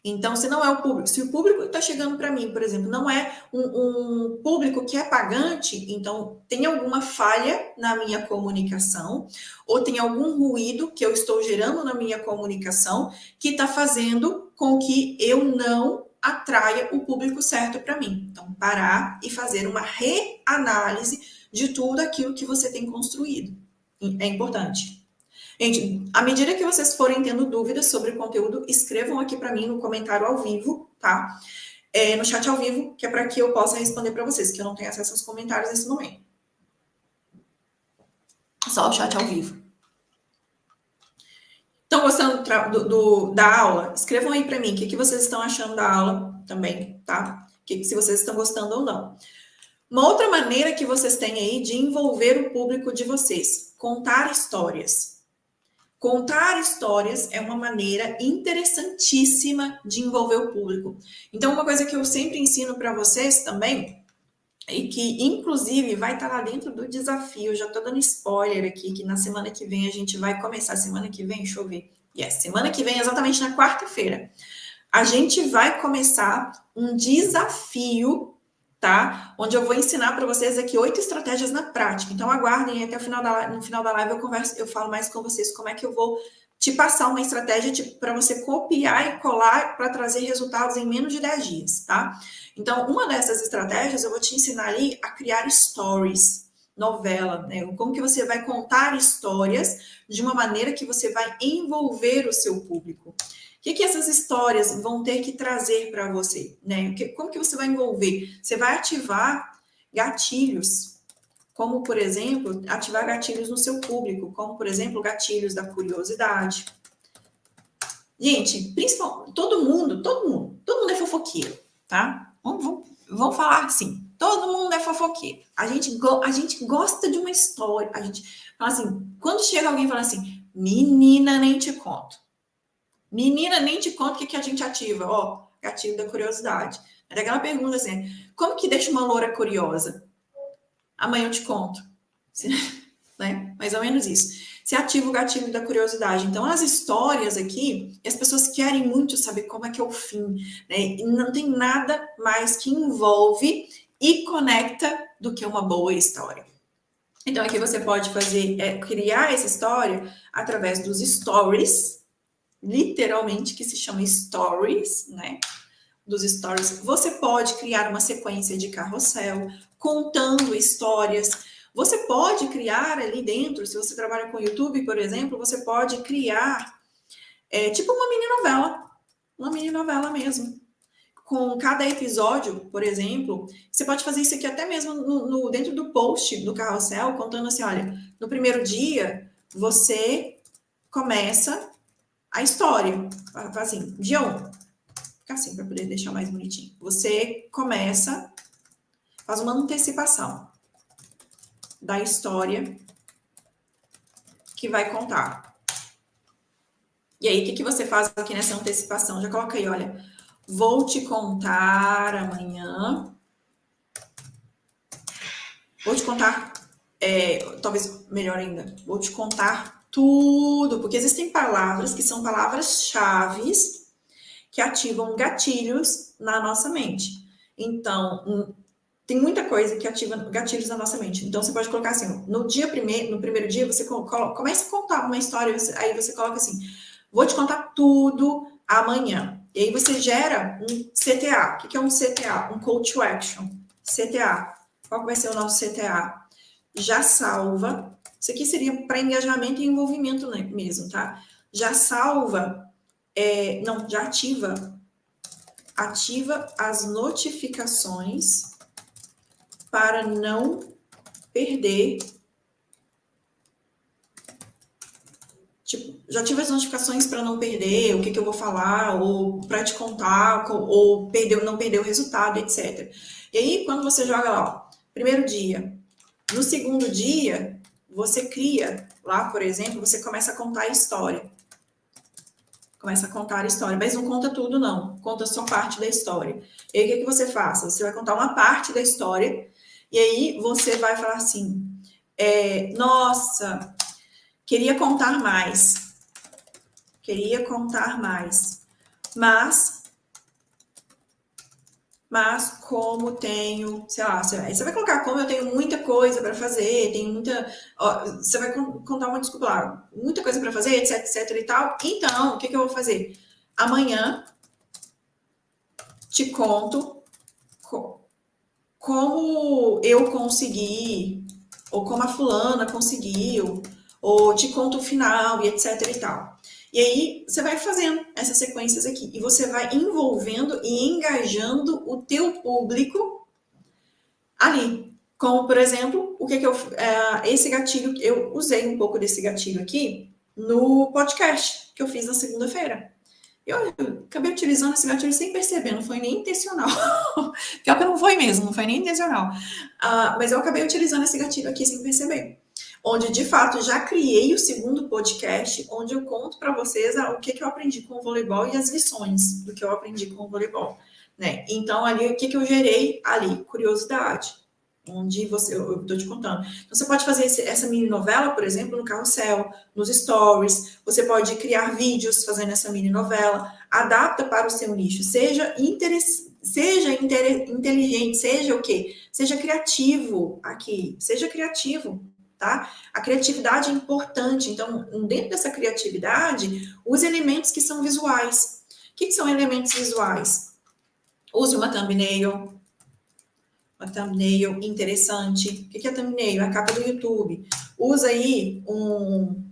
Então, se não é o público, se o público que está chegando para mim, por exemplo, não é um público que é pagante, então tem alguma falha na minha comunicação, ou tem algum ruído que eu estou gerando na minha comunicação que está fazendo com que eu não atraia o público certo para mim. Então, parar e fazer uma reanálise de tudo aquilo que você tem construído. É importante. Gente, à medida que vocês forem tendo dúvidas sobre o conteúdo, escrevam aqui para mim no comentário ao vivo, tá? No chat ao vivo, que é para que eu possa responder para vocês, que eu não tenho acesso aos comentários nesse momento. Só o chat ao vivo. Estão gostando da aula? Escrevam aí para mim o que vocês estão achando da aula também, tá? Se vocês estão gostando ou não. Uma outra maneira que vocês têm aí de envolver o público de vocês, contar histórias. Contar histórias é uma maneira interessantíssima de envolver o público. Então, uma coisa que eu sempre ensino para vocês também, e que inclusive vai estar lá dentro do desafio, já estou dando spoiler aqui, que na semana que vem a gente vai começar. Semana que vem, deixa eu ver. Semana que vem, exatamente na quarta-feira, a gente vai começar um desafio, tá? Onde eu vou ensinar para vocês aqui 8 estratégias na prática. Então, aguardem até no final da live eu falo mais com vocês como é que eu vou te passar uma estratégia para você copiar e colar para trazer resultados em menos de 10 dias, tá? Então, uma dessas estratégias eu vou te ensinar ali a criar stories. novela, né? Como que você vai contar histórias de uma maneira que você vai envolver o seu público. O que essas histórias vão ter que trazer para você, né? Como que você vai envolver? Você vai ativar gatilhos, como, por exemplo, ativar gatilhos no seu público, como, por exemplo, gatilhos da curiosidade. Gente, principalmente, todo mundo é fofoqueiro, tá? Vamos falar assim, todo mundo é fofoqueiro. A gente gosta de uma história. A gente fala assim, quando chega alguém e fala assim, menina, nem te conto. Menina, nem te conto o que a gente ativa. Ó, gatilho da curiosidade. É aquela pergunta assim, como que deixa uma loura curiosa? Amanhã eu te conto. Né? Mais ou menos isso. Você ativa o gatilho da curiosidade. Então, as histórias aqui, as pessoas querem muito saber como é que é o fim, né? E não tem nada mais que envolve e conecta do que uma boa história. Então, aqui você pode fazer, criar essa história através dos stories, literalmente, que se chama stories, né? Dos stories. Você pode criar uma sequência de carrossel, contando histórias. Você pode criar ali dentro, se você trabalha com YouTube, por exemplo, você pode criar tipo uma mini novela mesmo. Com cada episódio, por exemplo, você pode fazer isso aqui até mesmo dentro do post do carrossel, contando assim, olha, no primeiro dia, você começa a história, assim, dia 1, fica assim, para poder deixar mais bonitinho. Você começa, faz uma antecipação da história que vai contar. E aí, o que você faz aqui nessa antecipação? Já coloca aí, olha, vou te contar amanhã. Vou te contar, talvez melhor ainda, vou te contar tudo, porque existem palavras que são palavras-chave que ativam gatilhos na nossa mente. Então, tem muita coisa que ativa gatilhos na nossa mente. Então, você pode colocar assim, no primeiro dia, você começa a contar uma história, aí você coloca assim, vou te contar tudo amanhã. E aí você gera um CTA. O que é um CTA? Um Call to Action. CTA. Qual vai ser o nosso CTA? Já salva. Isso aqui seria para engajamento e envolvimento, né, mesmo, tá? Já salva, já ativa as notificações para não perder. Tipo, já ativa as notificações para não perder o que eu vou falar, ou para te contar, ou não perder o resultado, etc. E aí, quando você joga lá, ó, primeiro dia, no segundo dia, você cria lá, por exemplo, você começa a contar a história. Começa a contar a história, mas não conta tudo, não. Conta só parte da história. E aí, o que você faz? Você vai contar uma parte da história, e aí você vai falar assim, nossa, queria contar mais. Mas como tenho, sei lá, você vai colocar como eu tenho muita coisa para fazer, você vai contar uma desculpa lá, muita coisa para fazer, etc, etc e tal. Então, o que eu vou fazer? Amanhã te conto como eu consegui, ou como a fulana conseguiu, ou te conto o final, e etc e tal. E aí, você vai fazendo essas sequências aqui. E você vai envolvendo e engajando o teu público ali. Como, por exemplo, esse gatilho, eu usei um pouco desse gatilho aqui no podcast que eu fiz na segunda-feira. Eu acabei utilizando esse gatilho sem perceber, não foi nem intencional. Pior que não foi mesmo, não foi nem intencional. Mas eu acabei utilizando esse gatilho aqui sem perceber. Onde, de fato, já criei o segundo podcast, onde eu conto para vocês o que eu aprendi com o voleibol e as lições do que eu aprendi com o voleibol. Né? Então, ali, o que eu gerei? Ali, curiosidade. Onde eu estou te contando. Então, você pode fazer essa mini novela, por exemplo, no carrossel, nos stories. Você pode criar vídeos fazendo essa mini novela. Adapta para o seu nicho. Seja inteligente, seja o quê? Seja criativo aqui. Seja criativo, tá? A criatividade é importante. Então, dentro dessa criatividade, os elementos que são visuais. O que são elementos visuais? Use uma thumbnail. uma thumbnail interessante. O que é thumbnail? A capa do YouTube. Usa aí um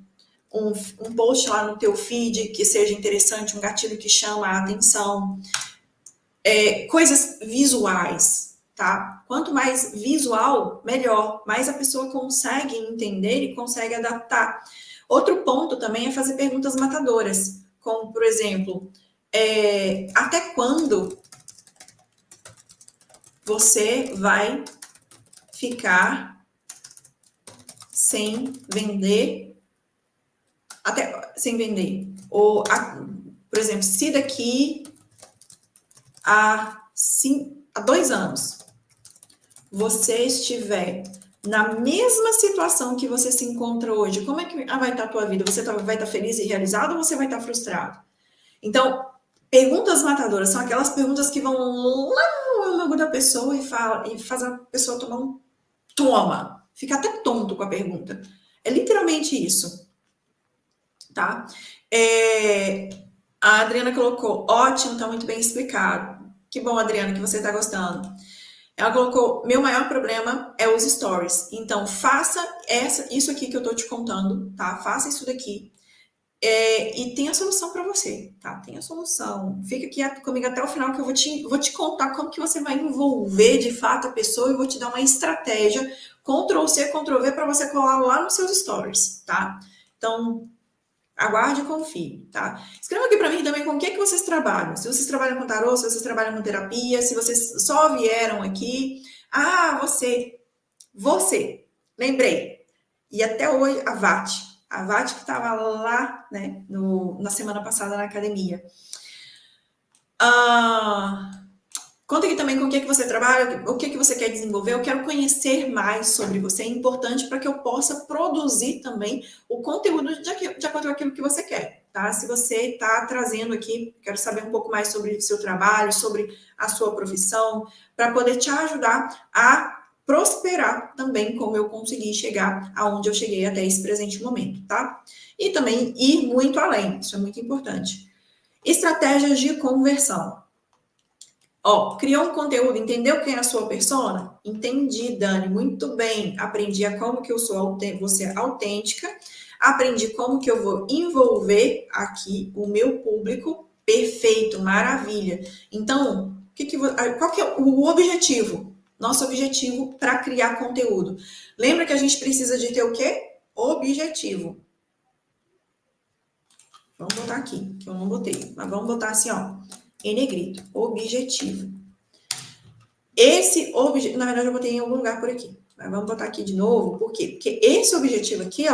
post lá no teu feed que seja interessante, um gatilho que chama a atenção. Coisas visuais, tá? Quanto mais visual, melhor. Mais a pessoa consegue entender e consegue adaptar. Outro ponto também é fazer perguntas matadoras, como, por exemplo, até quando você vai ficar sem vender? Sem vender. Ou, por exemplo, se daqui há 2 anos você estiver na mesma situação que você se encontra hoje, como é que vai estar a tua vida? Você vai estar feliz e realizado ou você vai estar frustrado? Então, perguntas matadoras são aquelas perguntas que vão lá no âmago da pessoa e faz a pessoa tomar fica até tonto com a pergunta. É literalmente isso, tá? A Adriana colocou, ótimo, tá muito bem explicado. Que bom, Adriana, que você tá gostando. Ela colocou, meu maior problema é os stories. Então, faça isso aqui que eu tô te contando, tá? Faça isso daqui. E tem a solução para você, tá? Tem a solução. Fica aqui comigo até o final que eu vou te contar como que você vai envolver de fato a pessoa e vou te dar uma estratégia Ctrl+C, Ctrl+V para você colar lá nos seus stories, tá? Então, aguarde e confie, tá? Escreva aqui para mim também com o que vocês trabalham. Se vocês trabalham com tarô, se vocês trabalham com terapia, se vocês só vieram aqui. Ah, você, lembrei. E até hoje, a Vati que estava lá, né, na semana passada na academia. Conta aqui também com o que você trabalha, o que você quer desenvolver. Eu quero conhecer mais sobre você. É importante para que eu possa produzir também o conteúdo de acordo com aquilo que você quer, tá? Se você está trazendo aqui, quero saber um pouco mais sobre o seu trabalho, sobre a sua profissão, para poder te ajudar a prosperar também, como eu consegui chegar aonde eu cheguei até esse presente momento, tá? E também ir muito além, isso é muito importante. Estratégias de conversão. Criou um conteúdo, entendeu quem é a sua persona? Entendi, Dani, muito bem. Aprendi como que eu vou ser autêntica, aprendi como que eu vou envolver aqui o meu público. Perfeito, maravilha. Então, qual que é o objetivo? Nosso objetivo para criar conteúdo. Lembra que a gente precisa de ter o quê? Objetivo. Vamos botar aqui, que eu não botei. Mas vamos botar assim, em negrito. Objetivo. Esse objetivo, na verdade eu botei em algum lugar por aqui. Mas vamos botar aqui de novo. Por quê? Porque esse objetivo aqui,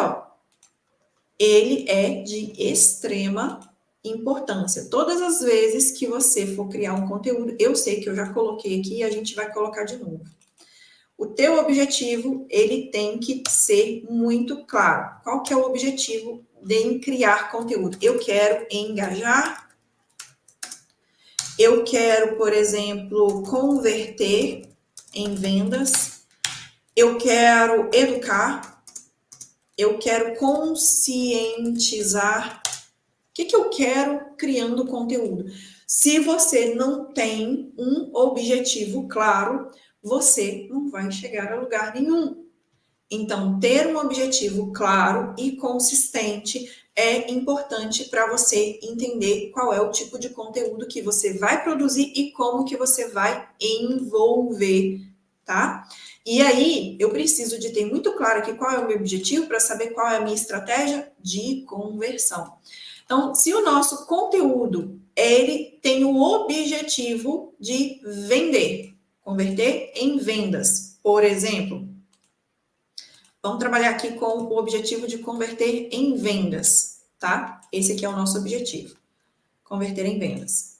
ele é de extrema importância. Todas as vezes que você for criar um conteúdo, eu sei que eu já coloquei aqui e a gente vai colocar de novo. O teu objetivo, ele tem que ser muito claro. Qual que é o objetivo de criar conteúdo? Eu quero engajar. Eu quero, por exemplo, converter em vendas. Eu quero educar. Eu quero conscientizar. O que eu quero criando conteúdo? Se você não tem um objetivo claro, você não vai chegar a lugar nenhum. Então, ter um objetivo claro e consistente é importante para você entender qual é o tipo de conteúdo que você vai produzir e como que você vai envolver, tá? E aí, eu preciso de ter muito claro aqui qual é o meu objetivo para saber qual é a minha estratégia de conversão. Então, se o nosso conteúdo, ele tem o objetivo de vender, converter em vendas, por exemplo, vamos trabalhar aqui com o objetivo de converter em vendas, tá? Esse aqui é o nosso objetivo, converter em vendas.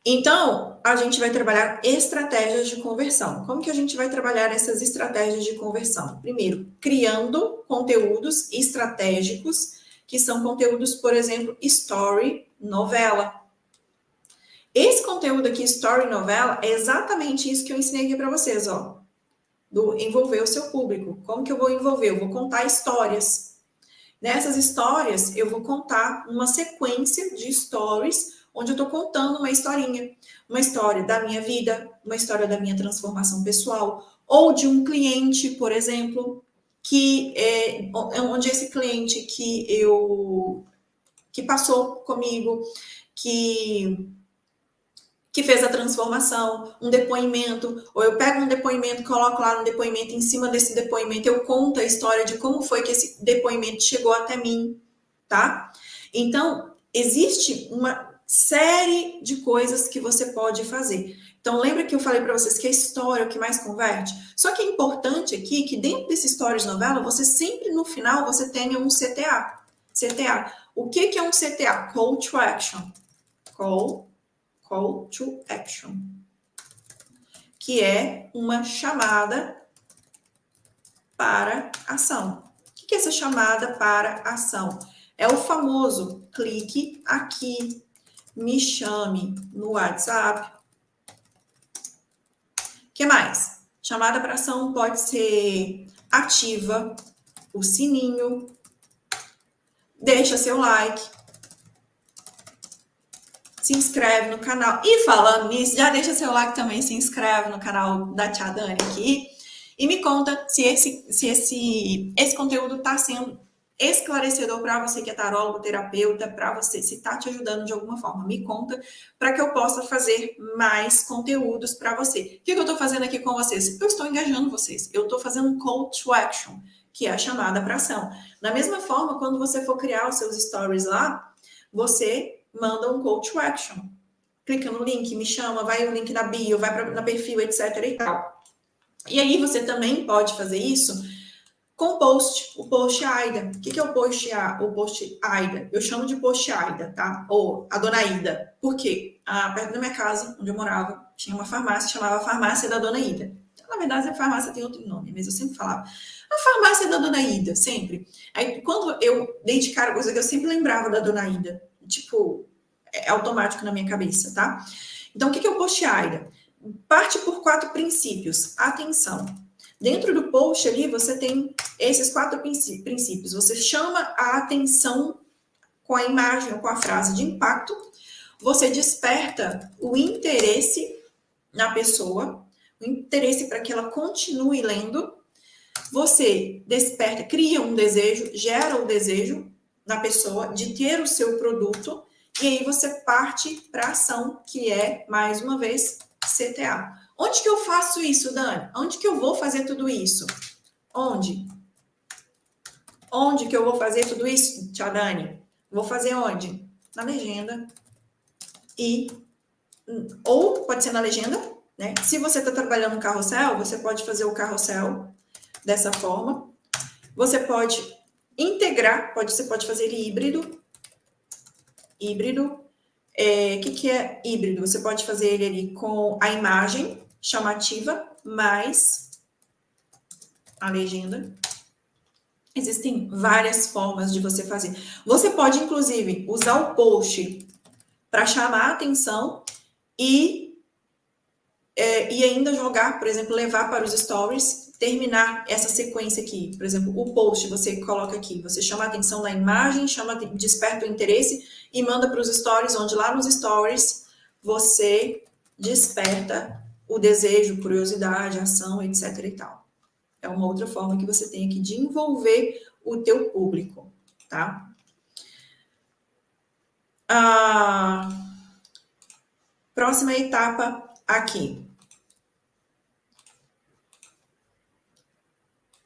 Então, a gente vai trabalhar estratégias de conversão. Como que a gente vai trabalhar essas estratégias de conversão? Primeiro, criando conteúdos estratégicos, que são conteúdos, por exemplo, story, novela. Esse conteúdo aqui, story, novela, é exatamente isso que eu ensinei aqui para vocês, do envolver o seu público. Como que eu vou envolver? Eu vou contar histórias. Nessas histórias, eu vou contar uma sequência de stories onde eu estou contando uma historinha, uma história da minha vida, uma história da minha transformação pessoal, ou de um cliente, por exemplo, onde esse cliente que passou comigo, que fez a transformação, um depoimento, ou eu pego um depoimento, coloco lá um depoimento, em cima desse depoimento eu conto a história de como foi que esse depoimento chegou até mim, tá? Então, existe uma série de coisas que você pode fazer. Então, lembra que eu falei para vocês que a história é o que mais converte? Só que é importante aqui que dentro desse história de novela, você sempre no final, você tenha um CTA. CTA. O que é um CTA? Call to Action. Call to Action. Que é uma chamada para ação. O que é essa chamada para ação? É o famoso clique aqui, me chame no WhatsApp. O que mais? Chamada para ação pode ser ativa o sininho, deixa seu like, se inscreve no canal. E falando nisso, já deixa seu like também, se inscreve no canal da Tia Dani aqui. E me conta se esse conteúdo está sendo esclarecedor para você que é tarólogo, terapeuta, para você, se está te ajudando de alguma forma. Me conta para que eu possa fazer mais conteúdos para você. O que eu estou fazendo aqui com vocês? Eu estou engajando vocês. Eu estou fazendo um call to action, que é a chamada para ação. Da mesma forma, quando você for criar os seus stories lá, você manda um call to action. Clica no link, me chama, vai o link na bio, vai na perfil, etc e tal. E aí você também pode fazer isso com o post AIDA. O que é o post AIDA? Eu chamo de post AIDA, tá? Ou a Dona Ida. Por quê? Perto da minha casa, onde eu morava, tinha uma farmácia, chamava Farmácia da Dona Ida. Então, na verdade, a farmácia tem outro nome, mas eu sempre falava a Farmácia da Dona Ida, sempre. Aí, quando eu dei de cara com coisa que eu sempre lembrava da Dona Ida, tipo, é automático na minha cabeça, tá? Então, o que é o post AIDA? Parte por 4 princípios. Atenção. Dentro do post ali, você tem esses 4 princípios. Você chama a atenção com a imagem ou com a frase de impacto. Você desperta o interesse na pessoa, o interesse para que ela continue lendo. Você desperta, cria um desejo, gera o desejo na pessoa de ter o seu produto. E aí você parte para a ação, que é, mais uma vez, CTA. Onde que eu faço isso, Dani? Onde que eu vou fazer tudo isso? Onde? Onde que eu vou fazer tudo isso, Tia Dani? Vou fazer onde? Na legenda. Ou pode ser na legenda, né? Se você está trabalhando no carrossel, você pode fazer o carrossel dessa forma. Você pode integrar, você pode fazer ele híbrido. Híbrido. O que é híbrido? Você pode fazer ele ali com a imagem chamativa mais a legenda. Existem várias formas de você fazer. Você pode, inclusive, usar o post para chamar a atenção e ainda jogar, por exemplo, levar para os stories, terminar essa sequência aqui. Por exemplo, o post você coloca aqui, você chama a atenção na imagem, desperta o interesse e manda para os stories, onde lá nos stories você desperta o desejo, curiosidade, ação, etc e tal. É uma outra forma que você tem aqui de envolver o teu público, tá? Próxima etapa aqui.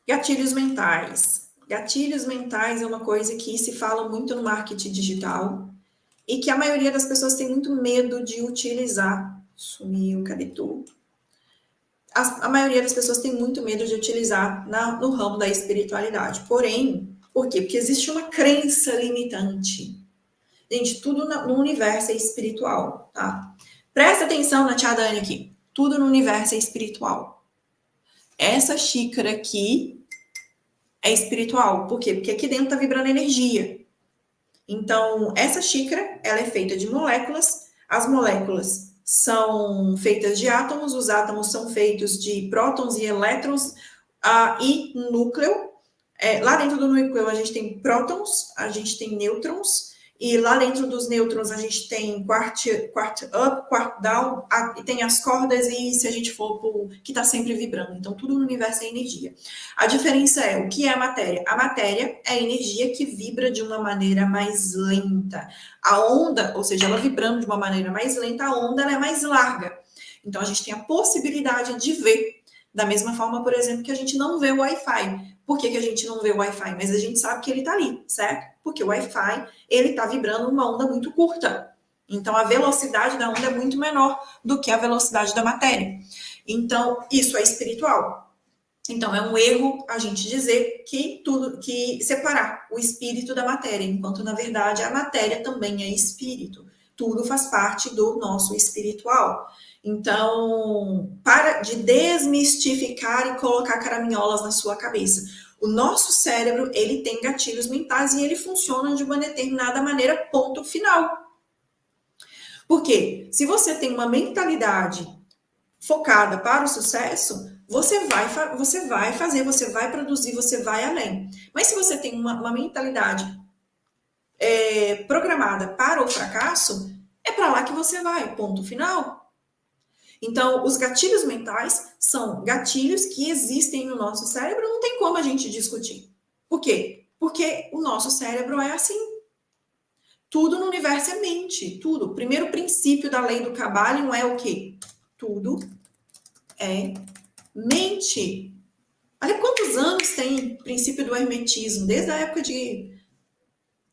Gatilhos mentais. Gatilhos mentais é uma coisa que se fala muito no marketing digital e que a maioria das pessoas tem muito medo de utilizar. Sumiu, cadê tu? A maioria das pessoas tem muito medo de utilizar no ramo da espiritualidade. Porém, por quê? Porque existe uma crença limitante. Gente, tudo no universo é espiritual, tá? Presta atenção na Tia Dani aqui. Tudo no universo é espiritual. Essa xícara aqui é espiritual. Por quê? Porque aqui dentro tá vibrando energia. Então, essa xícara, ela é feita de moléculas. As moléculas são feitas de átomos, os átomos são feitos de prótons e elétrons e núcleo. Lá dentro do núcleo a gente tem prótons, a gente tem nêutrons E lá dentro dos nêutrons a gente tem quart up, quart down, e tem as cordas, e se a gente for pro que está sempre vibrando. Então, tudo no universo é energia. A diferença é, o que é a matéria? A matéria é a energia que vibra de uma maneira mais lenta. A onda, ou seja, ela vibrando de uma maneira mais lenta, a onda ela é mais larga. Então, a gente tem a possibilidade de ver. Da mesma forma, por exemplo, que a gente não vê o Wi-Fi. Por que a gente não vê o Wi-Fi? Mas a gente sabe que ele está ali, certo? Porque o Wi-Fi, ele está vibrando uma onda muito curta. Então, a velocidade da onda é muito menor do que a velocidade da matéria. Então, isso é espiritual. Então, é um erro a gente dizer que separar o espírito da matéria, enquanto, na verdade, a matéria também é espírito. Tudo faz parte do nosso espiritual. Então, para de desmistificar e colocar caraminholas na sua cabeça. O nosso cérebro, ele tem gatilhos mentais e ele funciona de uma determinada maneira, ponto final. Por quê? Se você tem uma mentalidade focada para o sucesso, você vai fazer, você vai produzir, você vai além. Mas se você tem uma mentalidade programada para o fracasso, é para lá que você vai, ponto final. Então, os gatilhos mentais são gatilhos que existem no nosso cérebro, não tem como a gente discutir. Por quê? Porque o nosso cérebro é assim. Tudo no universo é mente, tudo. O primeiro princípio da lei do Kybalion é o quê? Tudo é mente. Olha quantos anos tem o princípio do hermetismo, desde a época de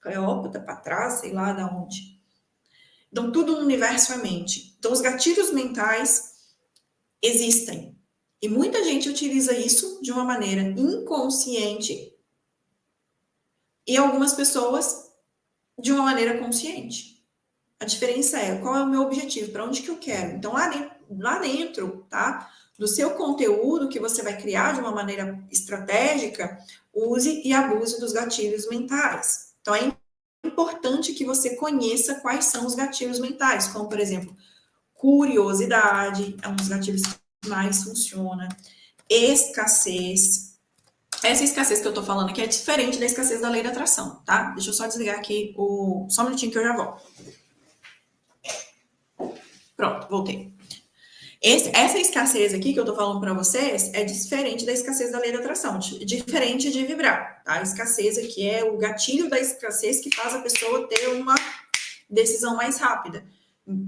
Cleópatra para trás, sei lá de onde. Então, tudo no universo é mente. Então, os gatilhos mentais existem. E muita gente utiliza isso de uma maneira inconsciente e algumas pessoas de uma maneira consciente. A diferença é qual é o meu objetivo, para onde que eu quero. Então, lá dentro, tá? Do seu conteúdo que você vai criar de uma maneira estratégica, use e abuse dos gatilhos mentais. Então, é importante que você conheça quais são os gatilhos mentais, como, por exemplo, curiosidade, é um dos gatilhos que mais funciona, escassez. Essa escassez que eu tô falando aqui é diferente da escassez da lei da atração, tá? Deixa eu só desligar aqui só um minutinho que eu já volto. Pronto, voltei. Essa escassez aqui que eu tô falando para vocês é diferente da escassez da lei da atração, diferente de vibrar, tá? A escassez aqui é o gatilho da escassez que faz a pessoa ter uma decisão mais rápida.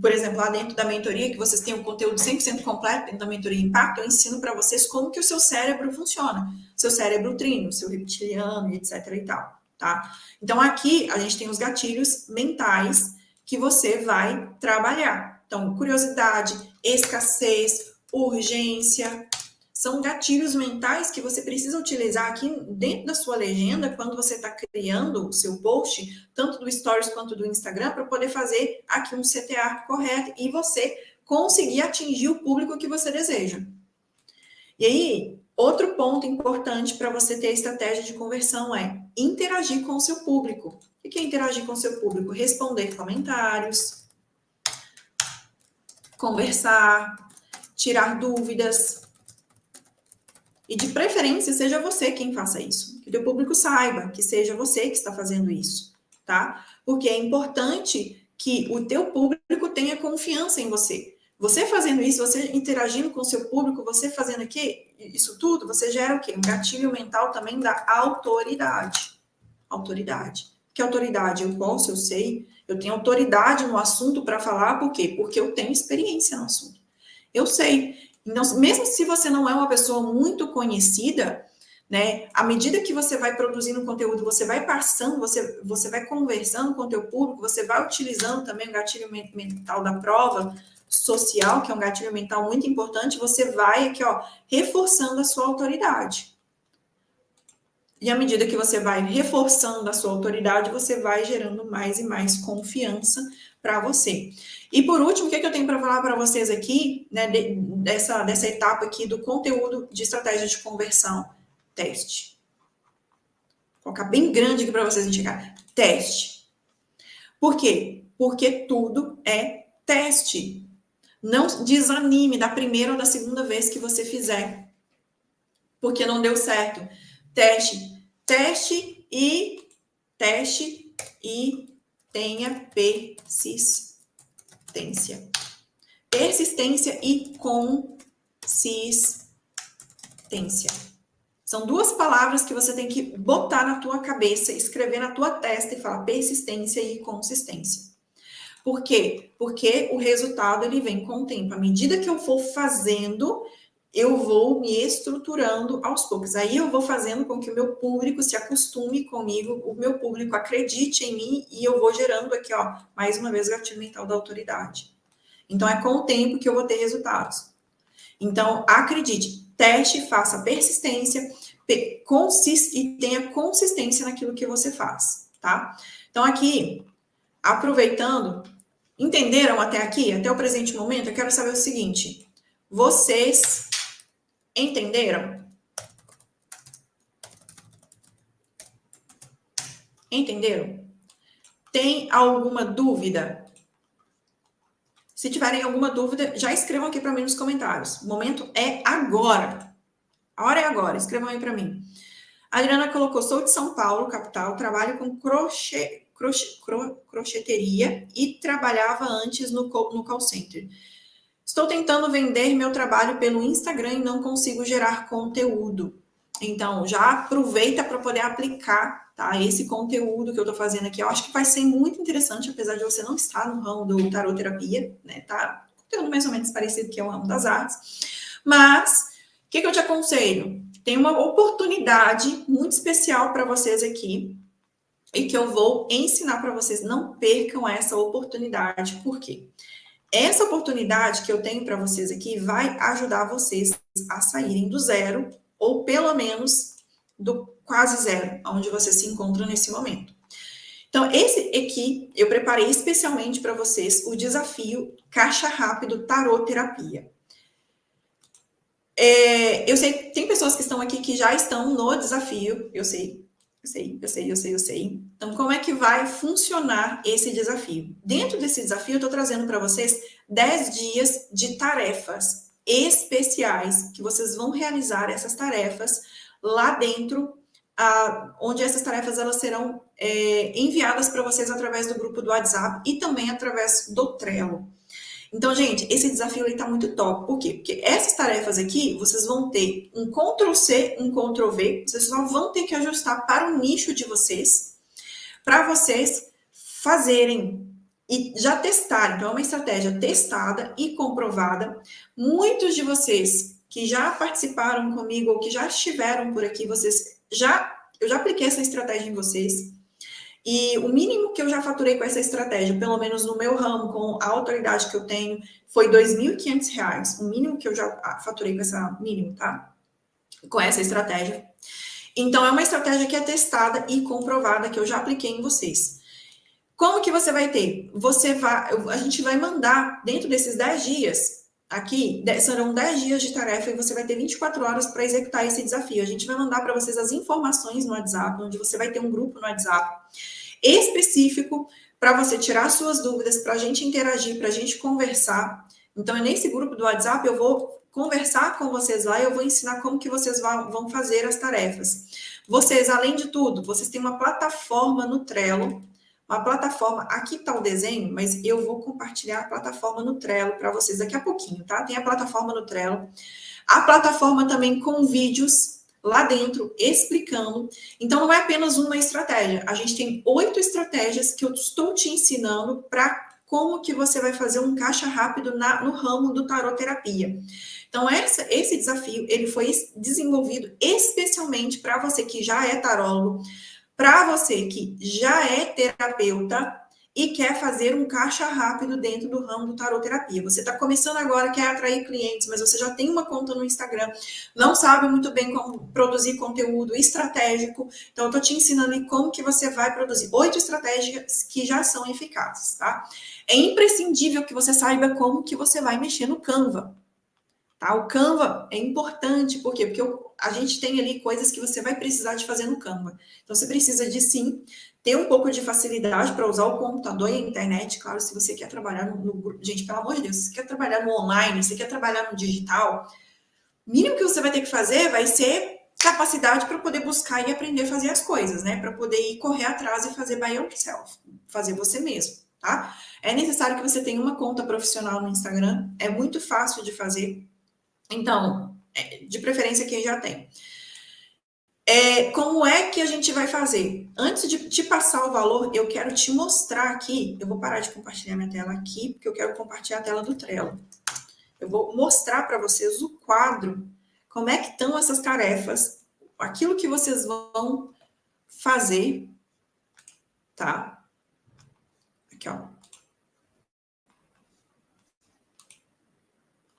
Por exemplo, lá dentro da mentoria, que vocês têm um conteúdo 100% completo dentro da mentoria Impacto, eu ensino para vocês como que o seu cérebro funciona. Seu cérebro trino, seu reptiliano, etc e tal, tá? Então, aqui a gente tem os gatilhos mentais que você vai trabalhar. Então, curiosidade, escassez, urgência, são gatilhos mentais que você precisa utilizar aqui dentro da sua legenda quando você está criando o seu post, tanto do Stories quanto do Instagram, para poder fazer aqui um CTA correto e você conseguir atingir o público que você deseja. E aí, outro ponto importante para você ter a estratégia de conversão é interagir com o seu público. O que é interagir com o seu público? Responder comentários, conversar, tirar dúvidas. E de preferência, seja você quem faça isso. Que o teu público saiba que seja você que está fazendo isso, tá? Porque é importante que o teu público tenha confiança em você. Você fazendo isso, você interagindo com o seu público, você fazendo aqui, isso tudo, você gera o quê? Um gatilho mental também da autoridade. Autoridade. Que autoridade? Eu posso, eu sei, eu tenho autoridade no assunto para falar, por quê? Porque eu tenho experiência no assunto. Eu sei. Então, mesmo se você não é uma pessoa muito conhecida, né, à medida que você vai produzindo conteúdo, você vai passando, você vai conversando com o teu público, você vai utilizando também o gatilho mental da prova social, que é um gatilho mental muito importante, você vai aqui, ó, reforçando a sua autoridade. E à medida que você vai reforçando a sua autoridade, você vai gerando mais e mais confiança para você. E por último, o que eu tenho para falar para vocês aqui, né, dessa etapa aqui do conteúdo de estratégia de conversão? Teste. Vou colocar bem grande aqui para vocês enxergarem. Teste. Por quê? Porque tudo é teste. Não desanime da primeira ou da segunda vez que você fizer. Porque não deu certo. Teste e Tenha persistência. Persistência e consistência. São duas palavras que você tem que botar na tua cabeça, escrever na tua testa e falar persistência e consistência. Por quê? Porque o resultado ele vem com o tempo. À medida que eu for fazendo, eu vou me estruturando aos poucos. Aí eu vou fazendo com que o meu público se acostume comigo, o meu público acredite em mim e eu vou gerando aqui, ó, mais uma vez, o gatilho mental da autoridade. Então, é com o tempo que eu vou ter resultados. Então, acredite, teste, faça persistência e tenha consistência naquilo que você faz, tá? Então, aqui, aproveitando, entenderam até aqui, até o presente momento? Eu quero saber o seguinte, vocês entenderam? Entenderam? Tem alguma dúvida? Se tiverem alguma dúvida, já escrevam aqui para mim nos comentários. O momento é agora. A hora é agora. Escrevam aí para mim. A Adriana colocou, sou de São Paulo, capital, trabalho com crocheteria e trabalhava antes no call center. Estou tentando vender meu trabalho pelo Instagram e não consigo gerar conteúdo. Então, já aproveita para poder aplicar, tá, esse conteúdo que eu estou fazendo aqui. Eu acho que vai ser muito interessante, apesar de você não estar no ramo do taroterapia, né? Tá conteúdo mais ou menos parecido que é o ramo das artes. Mas, o que eu te aconselho? Tem uma oportunidade muito especial para vocês aqui e que eu vou ensinar para vocês. Não percam essa oportunidade. Por quê? Essa oportunidade que eu tenho para vocês aqui vai ajudar vocês a saírem do zero ou pelo menos do quase zero, onde você se encontra nesse momento. Então, esse aqui eu preparei especialmente para vocês o desafio Caixa Rápido Tarô Terapia. Eu sei que tem pessoas que estão aqui que já estão no desafio, eu sei. Então, como é que vai funcionar esse desafio? Dentro desse desafio, eu estou trazendo para vocês 10 dias de tarefas especiais, que vocês vão realizar essas tarefas lá dentro, onde essas tarefas elas serão enviadas para vocês através do grupo do WhatsApp e também através do Trello. Então, gente, esse desafio está muito top. Por quê? Porque essas tarefas aqui, vocês vão ter um Ctrl+C, um Ctrl+V. Vocês só vão ter que ajustar para o nicho de vocês, para vocês fazerem e já testarem. Então, é uma estratégia testada e comprovada. Muitos de vocês que já participaram comigo ou que já estiveram por aqui, eu já apliquei essa estratégia em vocês. E o mínimo que eu já faturei com essa estratégia, pelo menos no meu ramo, com a autoridade que eu tenho, foi R$ 2.500. O mínimo que eu já faturei com essa, mínimo, tá? Com essa estratégia. Então, é uma estratégia que é testada e comprovada, que eu já apliquei em vocês. Como que você vai ter? A gente vai mandar, dentro desses 10 dias, aqui, serão 10 dias de tarefa e você vai ter 24 horas para executar esse desafio. A gente vai mandar para vocês as informações no WhatsApp, onde você vai ter um grupo no WhatsApp específico para você tirar suas dúvidas, para a gente interagir, para a gente conversar. Então, nesse grupo do WhatsApp, eu vou conversar com vocês lá e eu vou ensinar como que vocês vão fazer as tarefas. Vocês, além de tudo, vocês têm uma plataforma no Trello, uma plataforma, aqui está o desenho, mas eu vou compartilhar a plataforma no Trello para vocês daqui a pouquinho, tá? Tem a plataforma no Trello. A plataforma também com vídeos lá dentro, explicando. Então, não é apenas uma estratégia. A gente tem 8 estratégias que eu estou te ensinando para como que você vai fazer um caixa rápido no ramo do taroterapia. Então, esse desafio, ele foi desenvolvido especialmente para você que já é tarólogo, para você que já é terapeuta e quer fazer um caixa rápido dentro do ramo do taroterapia. Você está começando agora, quer atrair clientes, mas você já tem uma conta no Instagram, não sabe muito bem como produzir conteúdo estratégico. Então, eu estou te ensinando como que você vai produzir 8 estratégias que já são eficazes, tá? É imprescindível que você saiba como que você vai mexer no Canva. Tá? O Canva é importante, por quê? Porque a gente tem ali coisas que você vai precisar de fazer no Canva. Então, você precisa de, sim, ter um pouco de facilidade para usar o computador e a internet. Claro, se você quer trabalhar no grupo, gente, pelo amor de Deus, se você quer trabalhar no online, se você quer trabalhar no digital, o mínimo que você vai ter que fazer vai ser capacidade para poder buscar e aprender a fazer as coisas, né? Para poder ir correr atrás e fazer by yourself, fazer você mesmo, tá? É necessário que você tenha uma conta profissional no Instagram, é muito fácil de fazer. Então, de preferência quem já tem. Como é que a gente vai fazer? Antes de te passar o valor, eu quero te mostrar aqui, eu vou parar de compartilhar minha tela aqui, porque eu quero compartilhar a tela do Trello. Eu vou mostrar para vocês o quadro, como é que estão essas tarefas, aquilo que vocês vão fazer, tá? Aqui, ó.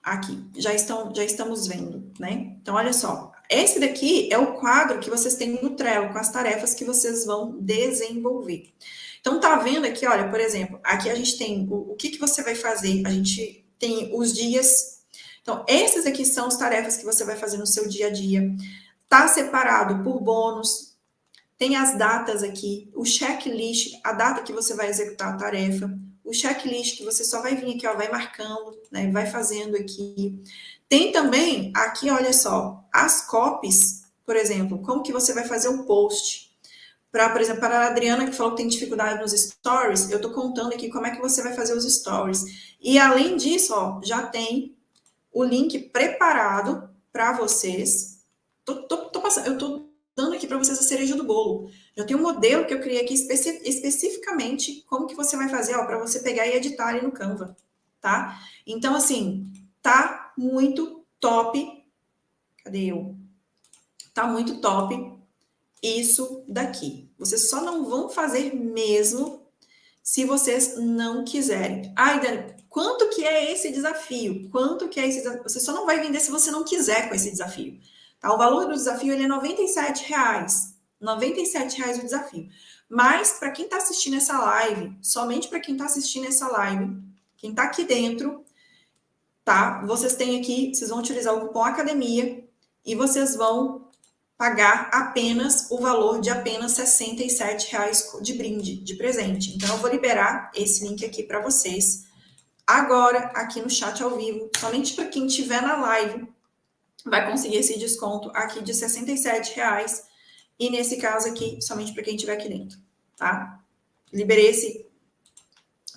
Aqui, já estamos vendo, né? Então, olha só. Esse daqui é o quadro que vocês têm no Trello, com as tarefas que vocês vão desenvolver. Então, tá vendo aqui, olha, por exemplo, aqui a gente tem o que você vai fazer, a gente tem os dias. Então, esses aqui são as tarefas que você vai fazer no seu dia a dia. Tá separado por bônus, tem as datas aqui, o checklist, a data que você vai executar a tarefa, o checklist que você só vai vir aqui, ó, vai marcando, né, vai fazendo aqui. Tem também aqui, olha só, as copies, por exemplo, como que você vai fazer o post. Por exemplo, para a Adriana, que falou que tem dificuldade nos stories, eu estou contando aqui como é que você vai fazer os stories. E além disso, ó, já tem o link preparado para vocês. Eu estou dando aqui para vocês a cereja do bolo. Já tem um modelo que eu criei aqui especificamente como que você vai fazer, ó, para você pegar e editar ali no Canva, tá? Então, assim, tá muito top. Cadê eu? Tá muito top isso daqui. Vocês só não vão fazer mesmo se vocês não quiserem. Ai, Dani, quanto que é esse desafio? Quanto que é esse desafio? Você só não vai vender se você não quiser com esse desafio. Tá? O valor do desafio ele é R$ 97,00. R$ 97,00 o desafio. Mas, para quem está assistindo essa live, somente para quem está assistindo essa live, quem está aqui dentro, tá? Vocês têm aqui, vocês vão utilizar o cupom ACADEMIA e vocês vão pagar apenas o valor de apenas R$ 67,00 de brinde, de presente. Então, eu vou liberar esse link aqui para vocês agora, aqui no chat ao vivo. Somente para quem estiver na live vai conseguir esse desconto aqui de R$ 67,00. E nesse caso aqui, somente para quem estiver aqui dentro, tá? Liberei esse.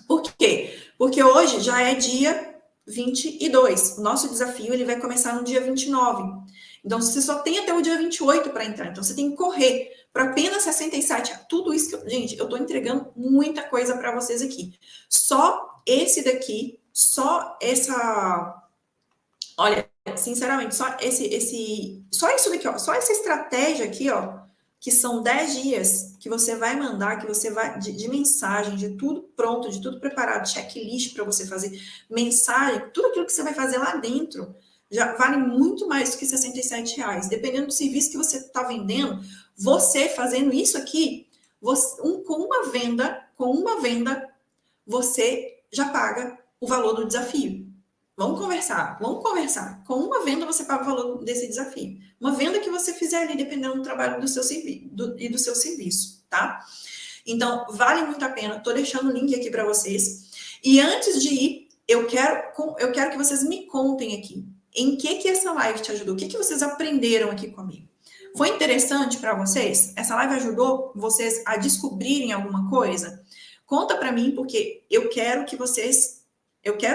Por quê? Porque hoje já é dia 22. O nosso desafio ele vai começar no dia 29. Então, você só tem até o dia 28 para entrar. Então, você tem que correr para apenas 67. Tudo isso que gente, eu estou entregando muita coisa para vocês aqui. Só esse daqui, só essa... Olha, sinceramente, só isso daqui, ó. Só essa estratégia aqui, ó, que são 10 dias que você vai mandar, que você vai de mensagem, de tudo pronto, de tudo preparado, checklist para você fazer, mensagem, tudo aquilo que você vai fazer lá dentro, já vale muito mais do que R$ 67,00. Dependendo do serviço que você está vendendo, você fazendo isso aqui, com uma venda, você já paga o valor do desafio. Vamos conversar. Com uma venda, você paga o valor desse desafio. Uma venda que você fizer ali, dependendo do trabalho do seu serviço, tá? Então, vale muito a pena. Estou deixando o link aqui para vocês. E antes de ir, eu quero que vocês me contem aqui em que essa live te ajudou. O que vocês aprenderam aqui comigo? Foi interessante para vocês? Essa live ajudou vocês a descobrirem alguma coisa? Conta para mim, porque eu quero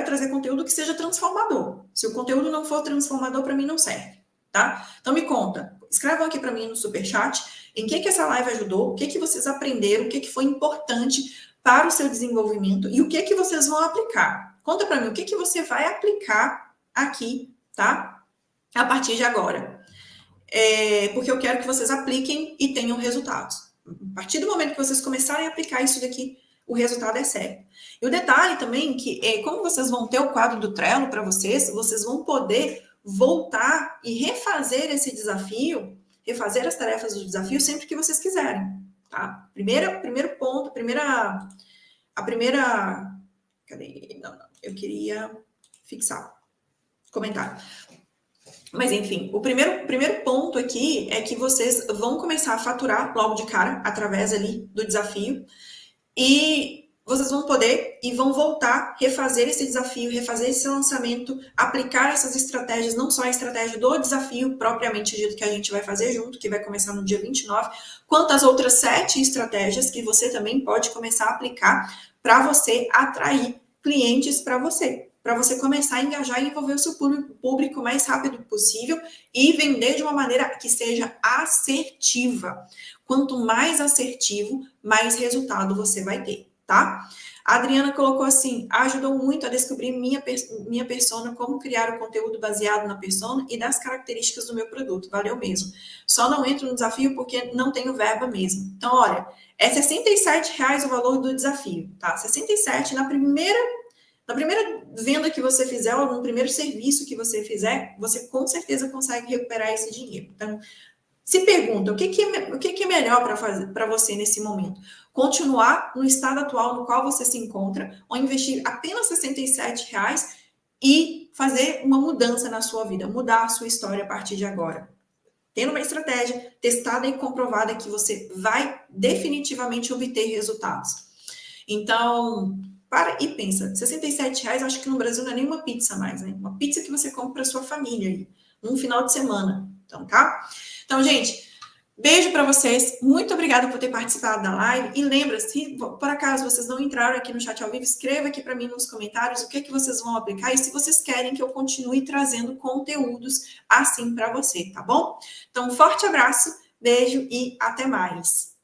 trazer conteúdo que seja transformador. Se o conteúdo não for transformador, para mim não serve, tá? Então me conta, escrevam aqui para mim no Superchat em que essa live ajudou, o que vocês aprenderam, o que foi importante para o seu desenvolvimento e o que vocês vão aplicar. Conta para mim o que você vai aplicar aqui, tá? A partir de agora. Porque eu quero que vocês apliquem e tenham resultados. A partir do momento que vocês começarem a aplicar isso daqui, o resultado é sério. E o detalhe também que, como vocês vão ter o quadro do Trello para vocês vão poder voltar e refazer esse desafio, refazer as tarefas do desafio sempre que vocês quiserem, tá? Primeiro ponto, cadê? Não, eu queria fixar comentário. Mas, enfim, o primeiro ponto aqui é que vocês vão começar a faturar logo de cara, através ali do desafio. E vocês vão poder e vão voltar, refazer esse desafio, refazer esse lançamento, aplicar essas estratégias, não só a estratégia do desafio propriamente dito que a gente vai fazer junto, que vai começar no dia 29, quanto as outras 7 estratégias que você também pode começar a aplicar para você atrair clientes para você começar a engajar e envolver o seu público o mais rápido possível e vender de uma maneira que seja assertiva. Quanto mais assertivo, mais resultado você vai ter. Tá? A Adriana colocou assim, ajudou muito a descobrir minha persona, como criar o conteúdo baseado na persona e das características do meu produto. Valeu mesmo. Só não entro no desafio porque não tenho verba mesmo. Então, olha, é R$67 o valor do desafio, tá? 67 na primeira venda que você fizer ou no primeiro serviço que você fizer, você com certeza consegue recuperar esse dinheiro. Então, se pergunta, o que é melhor para você nesse momento? Continuar no estado atual no qual você se encontra ou investir apenas R$67 e fazer uma mudança na sua vida, mudar a sua história a partir de agora? Tendo uma estratégia testada e comprovada que você vai definitivamente obter resultados. Então, para e pensa, R$67, acho que no Brasil não é nem uma pizza mais, né? Uma pizza que você compra para sua família aí, num final de semana. Então, tá? Então, gente, beijo para vocês. Muito obrigada por ter participado da live. E lembra, se por acaso vocês não entraram aqui no chat ao vivo, escreva aqui para mim nos comentários o que é que vocês vão aplicar e se vocês querem que eu continue trazendo conteúdos assim para você, tá bom? Então, um forte abraço, beijo e até mais.